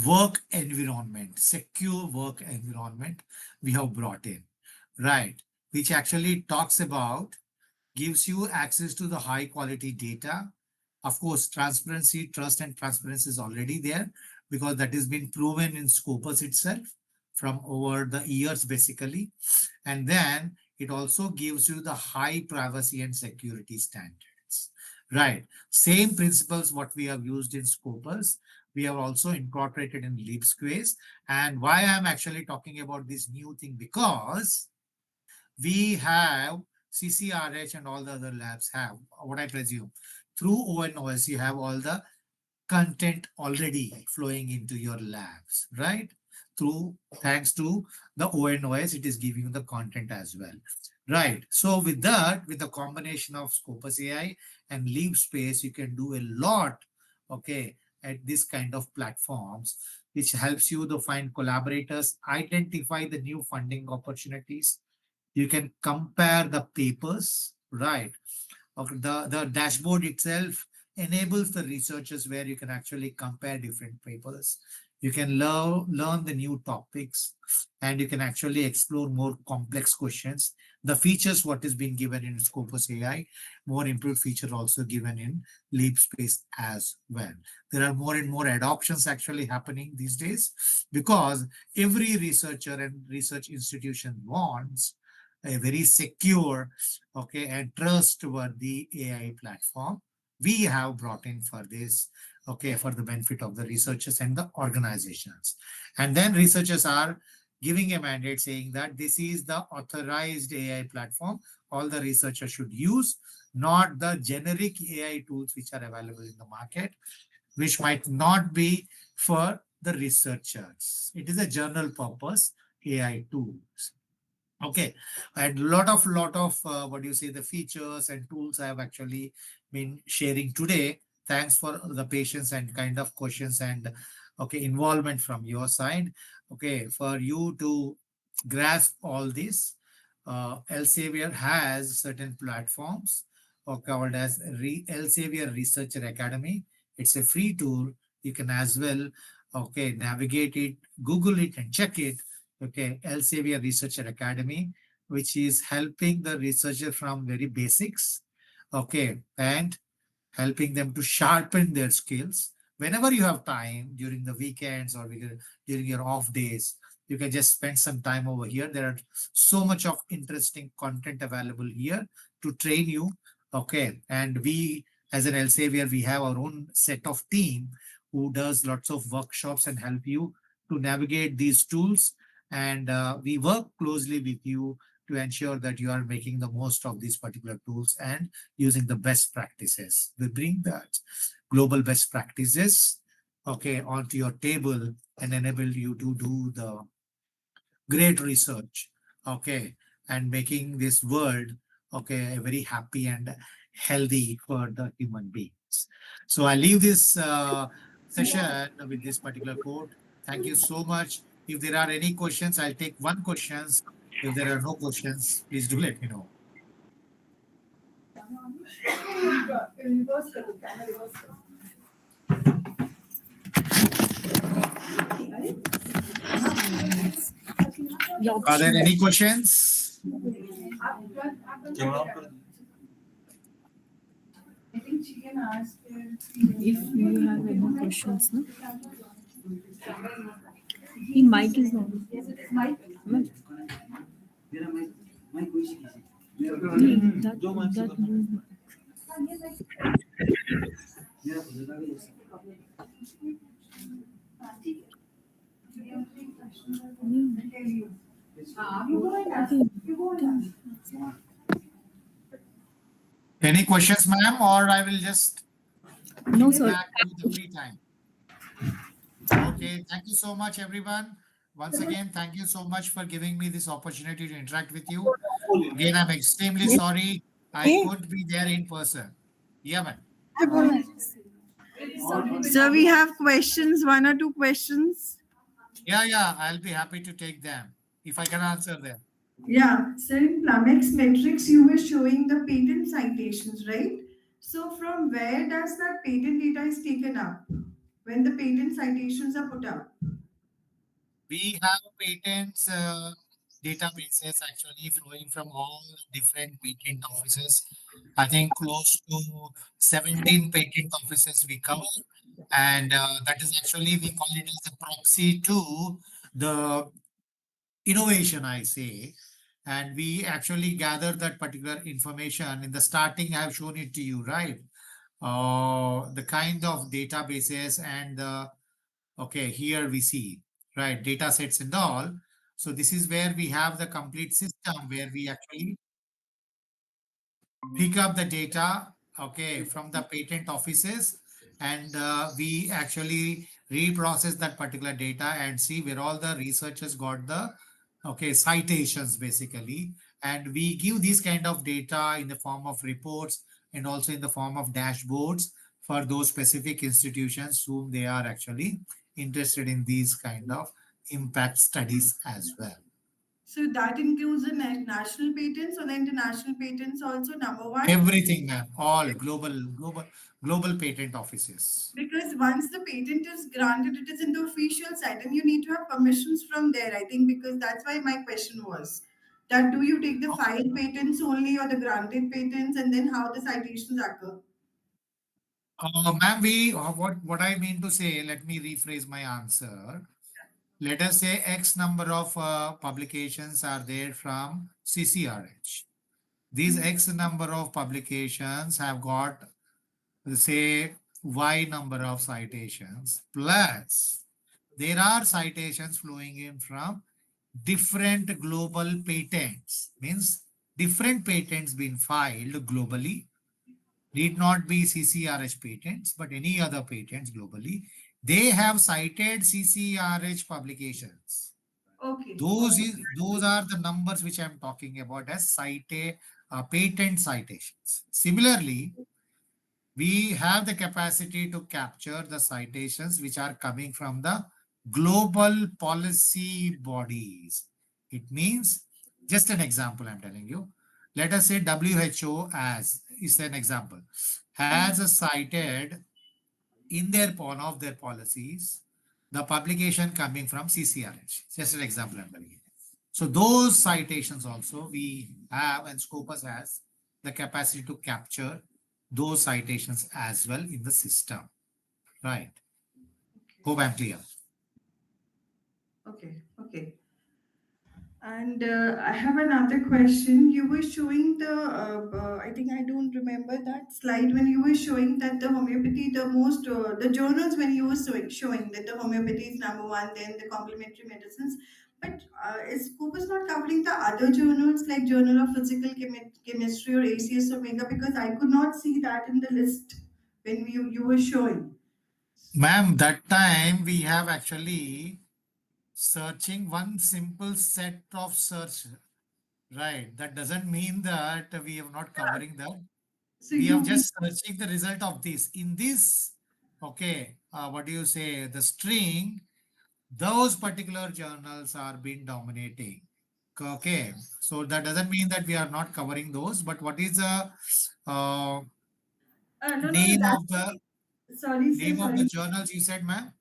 work environment, secure work environment we have brought in, right, which actually talks about, gives you access to the high quality data. Of course, transparency, trust and transparency is already there because that has been proven in Scopus itself from over the years basically. And then it also gives you the high privacy and security standards, right? Same principles what we have used in Scopus, we have also incorporated in LeapSpace. And why I'm actually talking about this new thing, because we have CCRH and all the other labs have, what I presume, through ONOS, you have all the content already flowing into your labs, right? Thanks to the ONOS, it is giving you the content as well, right? So with that, with the combination of Scopus AI and LeapSpace, you can do a lot, okay, at this kind of platforms, which helps you to find collaborators, identify the new funding opportunities. You can compare the papers, right? Okay, the dashboard itself enables the researchers where you can actually compare different papers. You can learn the new topics, and you can actually explore more complex questions. The features what is being given in Scopus AI, more improved feature also given in LeapSpace as well. There are more and more adoptions actually happening these days because every researcher and research institution wants a very secure, okay, and trustworthy AI platform we have brought in for this, okay, for the benefit of the researchers and the organizations. And then researchers are giving a mandate saying that this is the authorized AI platform all the researchers should use, not the generic AI tools which are available in the market, which might not be for the researchers. It is a general purpose AI tools. Okay, and lot of what do you say, the features and tools I have actually been sharing today. Thanks for the patience and kind of questions and okay involvement from your side. Okay, for you to grasp all this, Elsevier has certain platforms called as Elsevier Researcher Academy. It's a free tool. You can as well okay navigate it, Google it, and check it. Okay, Elsevier Researcher Academy, which is helping the researcher from very basics, okay, and helping them to sharpen their skills whenever you have time during the weekends or during your off days, you can just spend some time over here. There are so much of interesting content available here to train you. Okay. And we, as an Elsevier, we have our own set of team who does lots of workshops and help you to navigate these tools. And we work closely with you to ensure that you are making the most of these particular tools and using the best practices. We bring that global best practices, okay, onto your table and enable you to do the great research, okay, and making this world, okay, very happy and healthy for the human beings. So I leave this session with this particular quote. Thank you so much. If there are any questions, I'll take one questions. If there are no questions, please do let me know. Are there any questions? If you have any questions, no? The mic is on. That move. Any questions, ma'am, or I will just No, sir. back to the free time. Okay, thank you so much, everyone. Once again, thank you so much for giving me this opportunity to interact with you. Again, I'm extremely sorry I couldn't be there in person. Yeah, man. Sir, we have questions, one or two questions. Yeah, I'll be happy to take them if I can answer them. Yeah, so in Plumex metrics, you were showing the patent citations, right? So from where does that patent data is taken up when the patent citations are put up? We have patents databases actually flowing from all different patent offices. I think close to 17 patent offices we cover. And that is actually, we call it as a proxy to the innovation, I say. And we actually gather that particular information. In the starting, I have shown it to you, right? The kind of databases and okay, here we see, right, data sets and all. So this is where we have the complete system where we actually pick up the data, okay, from the patent offices, and we actually reprocess that particular data and see where all the researchers got the, okay, citations basically. And we give this kind of data in the form of reports and also in the form of dashboards for those specific institutions whom they are actually interested in these kind of impact studies as well. So that includes the national patents or the international patents also, number one? Everything, ma'am. All global patent offices. Because once the patent is granted, it is in the official site and you need to have permissions from there, I think, because that's why my question was that do you take the filed patents only or the granted patents, and then how the citations occur? Ma'am, we what I mean to say, let me rephrase my answer. Let us say X number of publications are there from CCRH. These X number of publications have got, say, Y number of citations, plus there are citations flowing in from different global patents, means different patents being filed globally, need not be CCRH patents, but any other patents globally. They have cited CCRH publications. Okay. Those are the numbers which I'm talking about as patent citations. Similarly, we have the capacity to capture the citations which are coming from the global policy bodies. It means, just an example I'm telling you. Let us say WHO as is an example, has cited in their one of their policies the publication coming from CCRH. Just an example I'm telling you. So those citations also we have, and Scopus has the capacity to capture those citations as well in the system, right? Hope I'm clear. Okay, okay. And I have another question. You were showing I think I don't remember that slide when you were showing that the homeopathy, the journals when you were showing that the homeopathy is number one, then the complementary medicines. But is Scopus not covering the other journals like Journal of Physical Chemistry or ACS Omega? Because I could not see that in the list when you were showing. Ma'am, that time we have actually searching one simple set of search. Right. That doesn't mean that we are not covering that. So We are you just searching the result of this. In this, okay, what do you say? The string, those particular journals are being dominating. Okay. So that doesn't mean that we are not covering those, but what is the no, name that's of the sorry, sir, name of the sorry. journals you said, ma'am?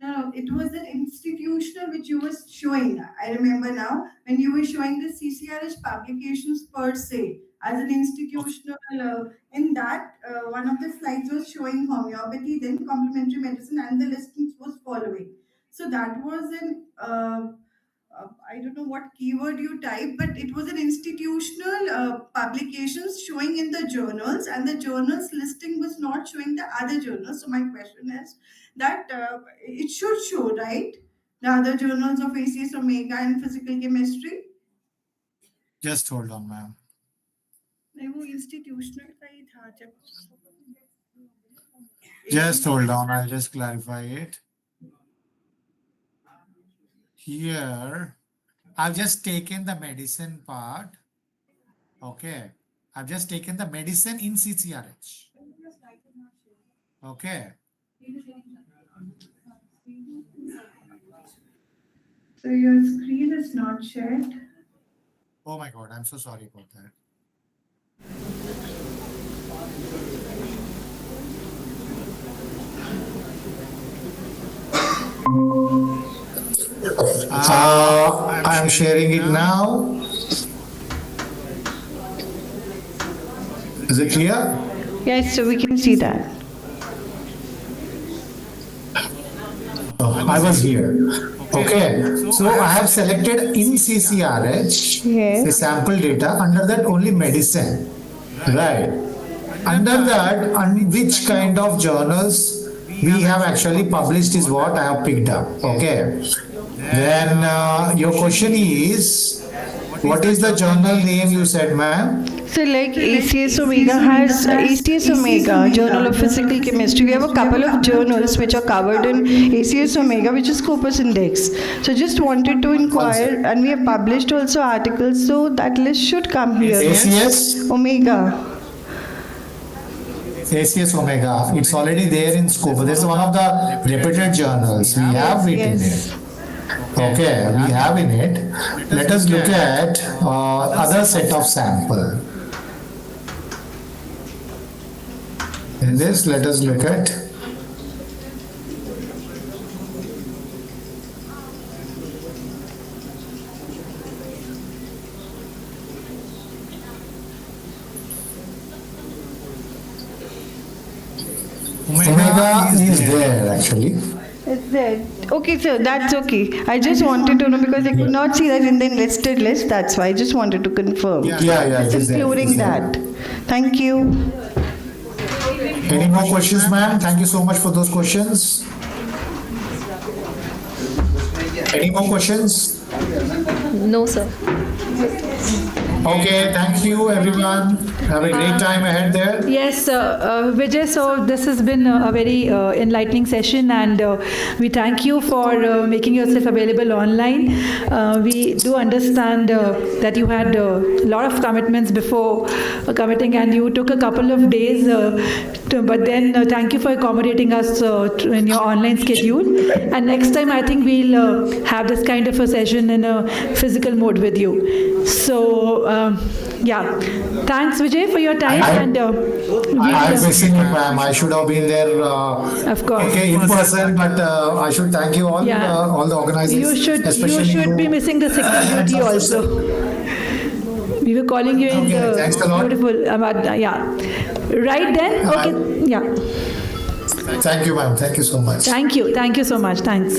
No, it was an institutional which you were showing. I remember now when you were showing the CCRH publications per se as an Okay. institutional. In that, one of the slides was showing homeopathy, then complementary medicine, and the listings was following. So that was an I don't know what keyword you typed, but it was an institutional publications showing in the journals, and the journals listing was not showing the other journals. So my question is that it should show, right? The other journals of ACS Omega and physical chemistry. Just hold on, ma'am. नहीं, वो institutional का ही था जब Just hold on. I'll just clarify it. Here, I've just taken the medicine part. Okay. I've just taken the medicine in CCRH. Okay. So your screen is not shared. Oh my God. I'm so sorry about that. I'm sharing it now. Is it clear? Yes, so we can see that. Oh, I was here. Okay, so I have selected in CCRH the Yes. sample data, under that only medicine. Right. Under that, on which kind of journals we have actually published is what I have picked up. Okay. Then your question is, what is the journal name you said, ma'am? So like ACS Omega has ACS Omega, Journal of Physical Chemistry. We have a couple of journals which are covered in ACS Omega, which is Scopus Index. So just wanted to inquire, and we have published also articles, so that list should come here. ACS? Omega. ACS Omega. It's already there in Scopus. This is one of the reputed journals. We have it in Yes. it. Okay, we have in it. Let us look at other set of sample. In this, let us look at Omega is there actually. Is there? Okay, sir, that's okay. I just wanted to know because I could not see that in the listed list. That's why I just wanted to confirm. Yeah, it is there. Including that. Thank you. Any more questions, ma'am? Thank you so much for those questions. Any more questions? No, sir. Okay, thank you everyone. Have a great time ahead there. Yes, Vijay, so this has been a very enlightening session, and we thank you for making yourself available online. We do understand that you had a lot of commitments before committing, and you took a couple of days, but then thank you for accommodating us in your online schedule. And next time, I think we'll have this kind of a session in a physical mode with you. So, yeah, thanks, Vijay, for your time. And I'm missing it, ma'am. I should have been there. Of course. Okay, in person, but I should thank you all, Yeah. all the organizers. You especially should be missing the Sikkim duty also. We were calling you in Okay, the thanks a lot. beautiful, yeah. Right then, okay, yeah. Thank you, ma'am. Thank you so much. Thank you. Thank you so much. Thanks.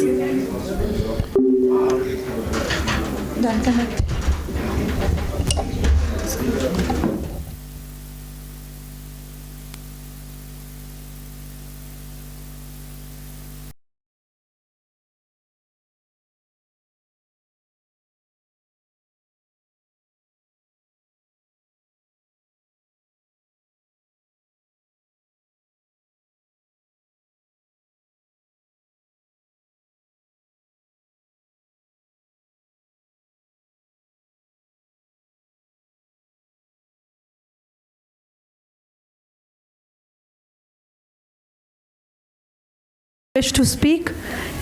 Wish to speak?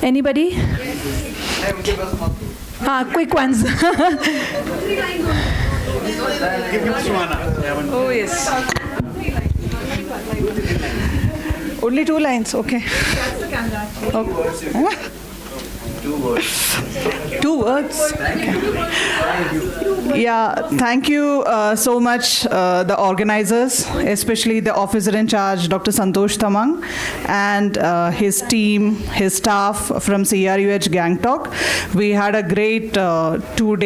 Anybody? Quick ones. Oh, yes. Only 2 lines, okay. Okay. 2 words. Yeah, thank you so much, the organizers, especially the officer in charge, Dr. Santosh Tamang, and his team, his staff from CCRH Gangtok. We had a great 2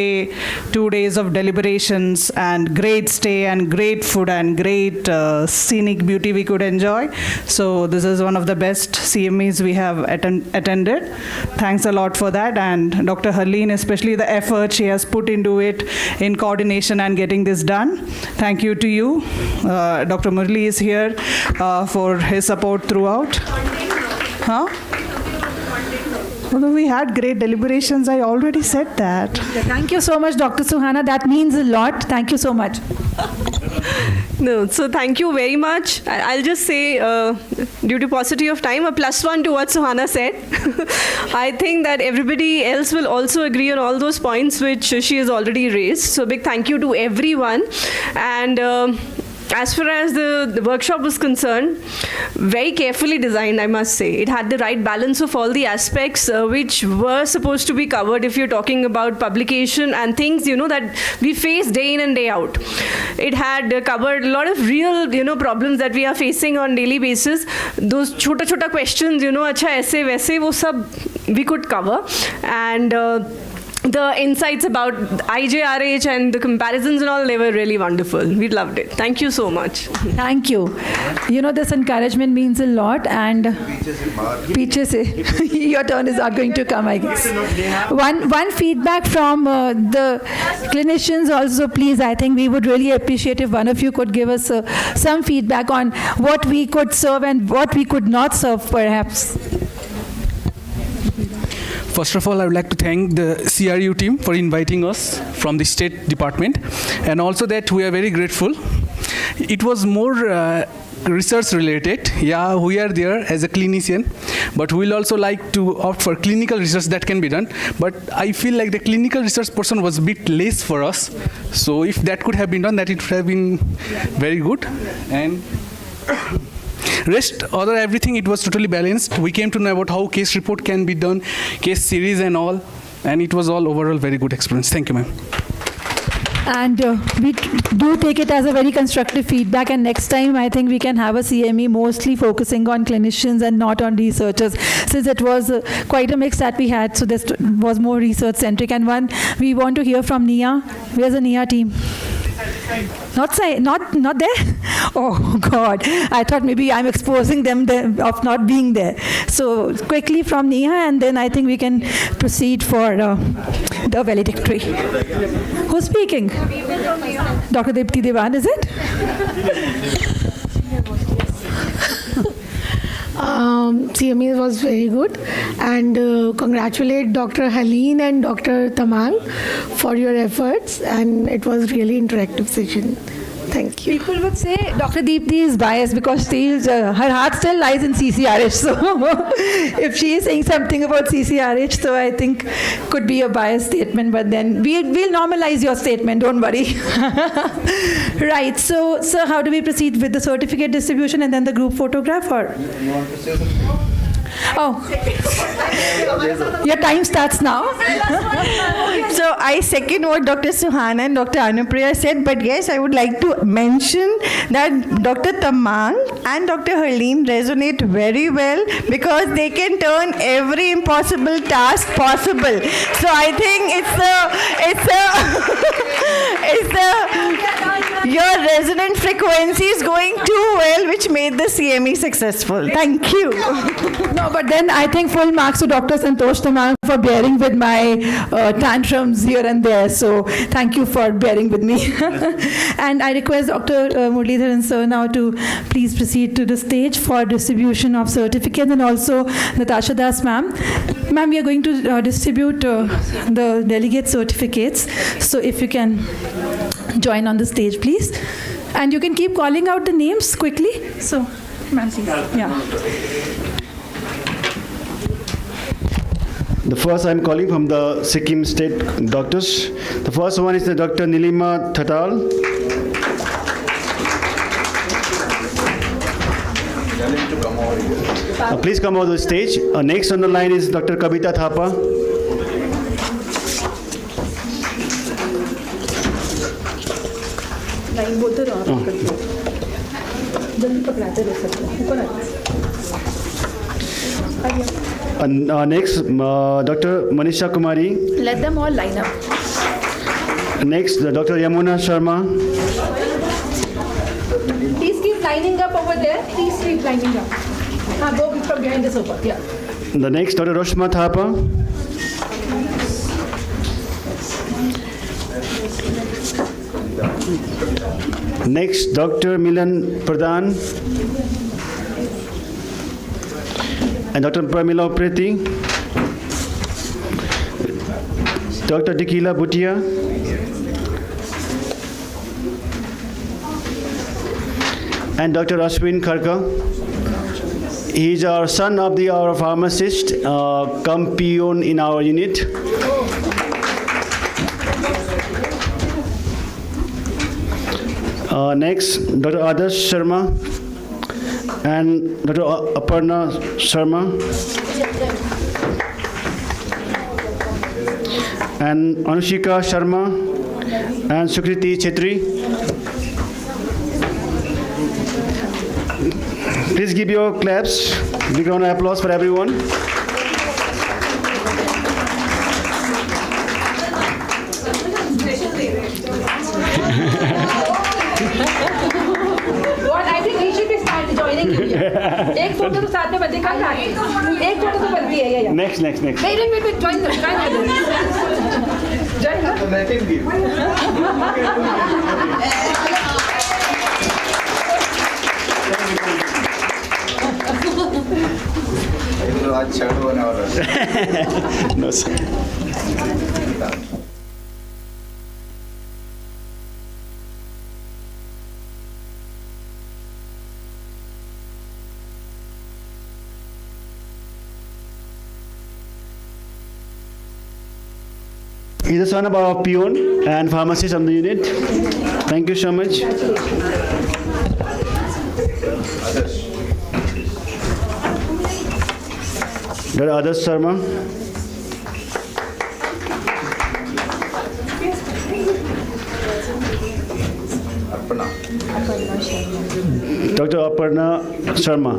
days of deliberations and great stay and great food and great scenic beauty we could enjoy. So this is one of the best CMEs we have attended. Thanks a lot for that, and Dr. Harleen, especially the effort she has put into it in coordination and getting this done. Thank you to you. Dr. Murli is here for his support throughout. Huh? Although we had great deliberations, I already said that. Thank you so much, Dr. Suhana. That means a lot. Thank you so much. No, so thank you very much. I'll just say, due to paucity of time, a +1 to what Suhana said. I think that everybody else will also agree on all those points which she has already raised. So big thank you to everyone. And as far as the workshop was concerned, very carefully designed, I must say. It had the right balance of all the aspects which were supposed to be covered if you're talking about publication and things, that we face day in and day out. It had covered a lot of real, problems that we are facing on daily basis. Those chota questions, acha aise waise, wo sab we could cover. And the insights about IJRH and the comparisons and all, they were really wonderful. We loved it. Thank you so much. Thank you. This encouragement means a lot. And Peaches, your turn is not going to come, I guess. One feedback from the clinicians also, please. I think we would really appreciate if one of you could give us some feedback on what we could serve and what we could not serve, perhaps. First of all, I would like to thank the CRU team for inviting us from the State Department, and also that we are very grateful. It was more research related. Yeah, we are there as a clinician, but we'll also like to opt for clinical research that can be done. But I feel like the clinical research portion was a bit less for us. So if that could have been done, that it would have been very good. And rest, other everything, it was totally balanced. We came to know about how case report can be done, case series and all, and it was all overall very good experience. Thank you, ma'am. And we do take it as a very constructive feedback, and next time I think we can have a CME mostly focusing on clinicians and not on researchers, since it was quite a mix that we had, so this was more research centric. And one, we want to hear from Nia. Where's the Nia team? Not there? Oh God, I thought maybe I'm exposing them of not being there. So quickly from Neha, and then I think we can proceed for the valedictory. Who's speaking? Dr. Dipti Devan, is it? CME was very good, and congratulate Dr. Haleen and Dr. Tamang for your efforts, and it was really interactive session. Thank you. People would say Dr. Deepthi is biased because her heart still lies in CCRH. So if she is saying something about CCRH, so I think could be a biased statement, but then we'll normalize your statement, don't worry. Right, so how do we proceed with the certificate distribution and then the group photograph? Or? Oh, your time starts now. So I second what Dr. Suhana and Dr. Anupriya said, but yes, I would like to mention that Dr. Tamang and Dr. Harleen resonate very well because they can turn every impossible task possible. So I think your resonant frequency is going too well, which made the CME successful. Thank you. No, but then I think full marks to Dr. Santosh Tamang for bearing with my tantrums here and there. So thank you for bearing with me. And I request Dr. Muralidharan sir now to please proceed to the stage for distribution of certificates, and also Natasha Das ma'am. Ma'am, we are going to distribute the delegate certificates. So if you can join on the stage, please. And you can keep calling out the names quickly. So, ma'am, please. Yeah. The first I'm calling from the Sikkim state doctors. The first one is the Dr. Nilima Thatal. Please come over to the stage. Next on the line is Dr. Kavita Thapa. Next, Dr. Manisha Kumari. Let them all line up. Next, Dr. Yamuna Sharma. Please keep lining up over there. Please keep lining up. Go from behind the sofa. Yeah. The next, Dr. Roshma Thapa. Next, Dr. Milan Pradhan and Dr. Pramila Preti. Dr. Dikila Bhutia. And Dr. Ashwin Kharka. He is our son of our pharmacist, come peon in our unit. Next, Dr. Adarsh Sharma and Dr. Aparna Sharma and Anushika Sharma and Sukriti Chetri. Please give your claps. Big round of applause for everyone. I think we should be joining you here. एक photo तो साथ में बनती है एक photo तो बनती है ये Next. wait join them No, sir. He is the son of our peon and pharmacist of the unit. Thank you so much. Dr. Adarsh Sharma. Dr. Aparna Sharma.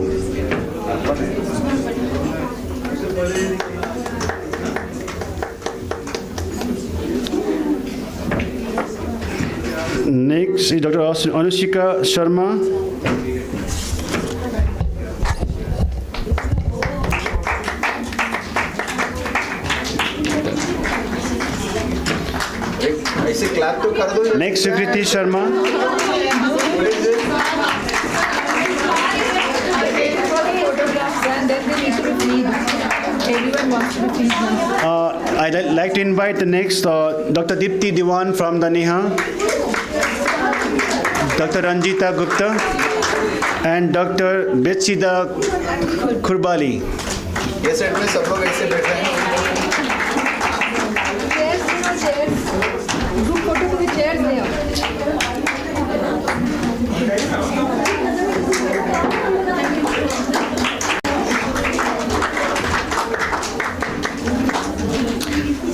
Next is Dr. Anushika Sharma. Next, Sukriti Sharma. I'd like to invite the next Dr. Dipti Diwan from the Neha, Dr. Ranjita Gupta, and Dr. Betsida Kurbali. ये set में सब लोग ऐसे बैठ रहे हैं group photo के लिए चेयर्स ले आओ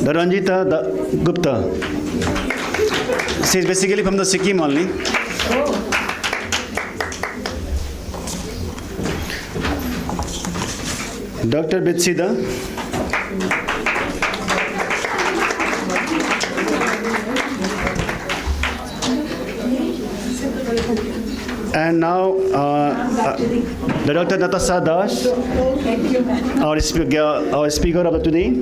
the Ranjita Gupta. She is basically from the Sikkim only. Dr. Bitsida. And now the Dr. Natasha Das, our speaker of the today.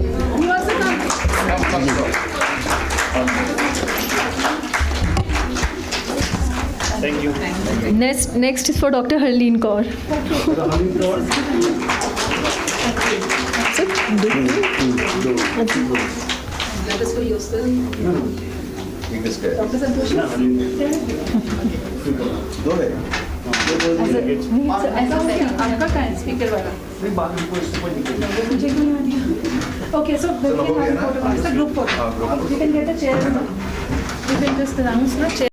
Thank you. Next is for Dr. Harleen Kaur. That is for yourself. Dr. Santosh. आपका कहाँ है speaker वाला? मुझे क्यों नहीं आ दिया? Okay, so we can have a photo. It's a group photo. You can get a chair. You can just announce the chair.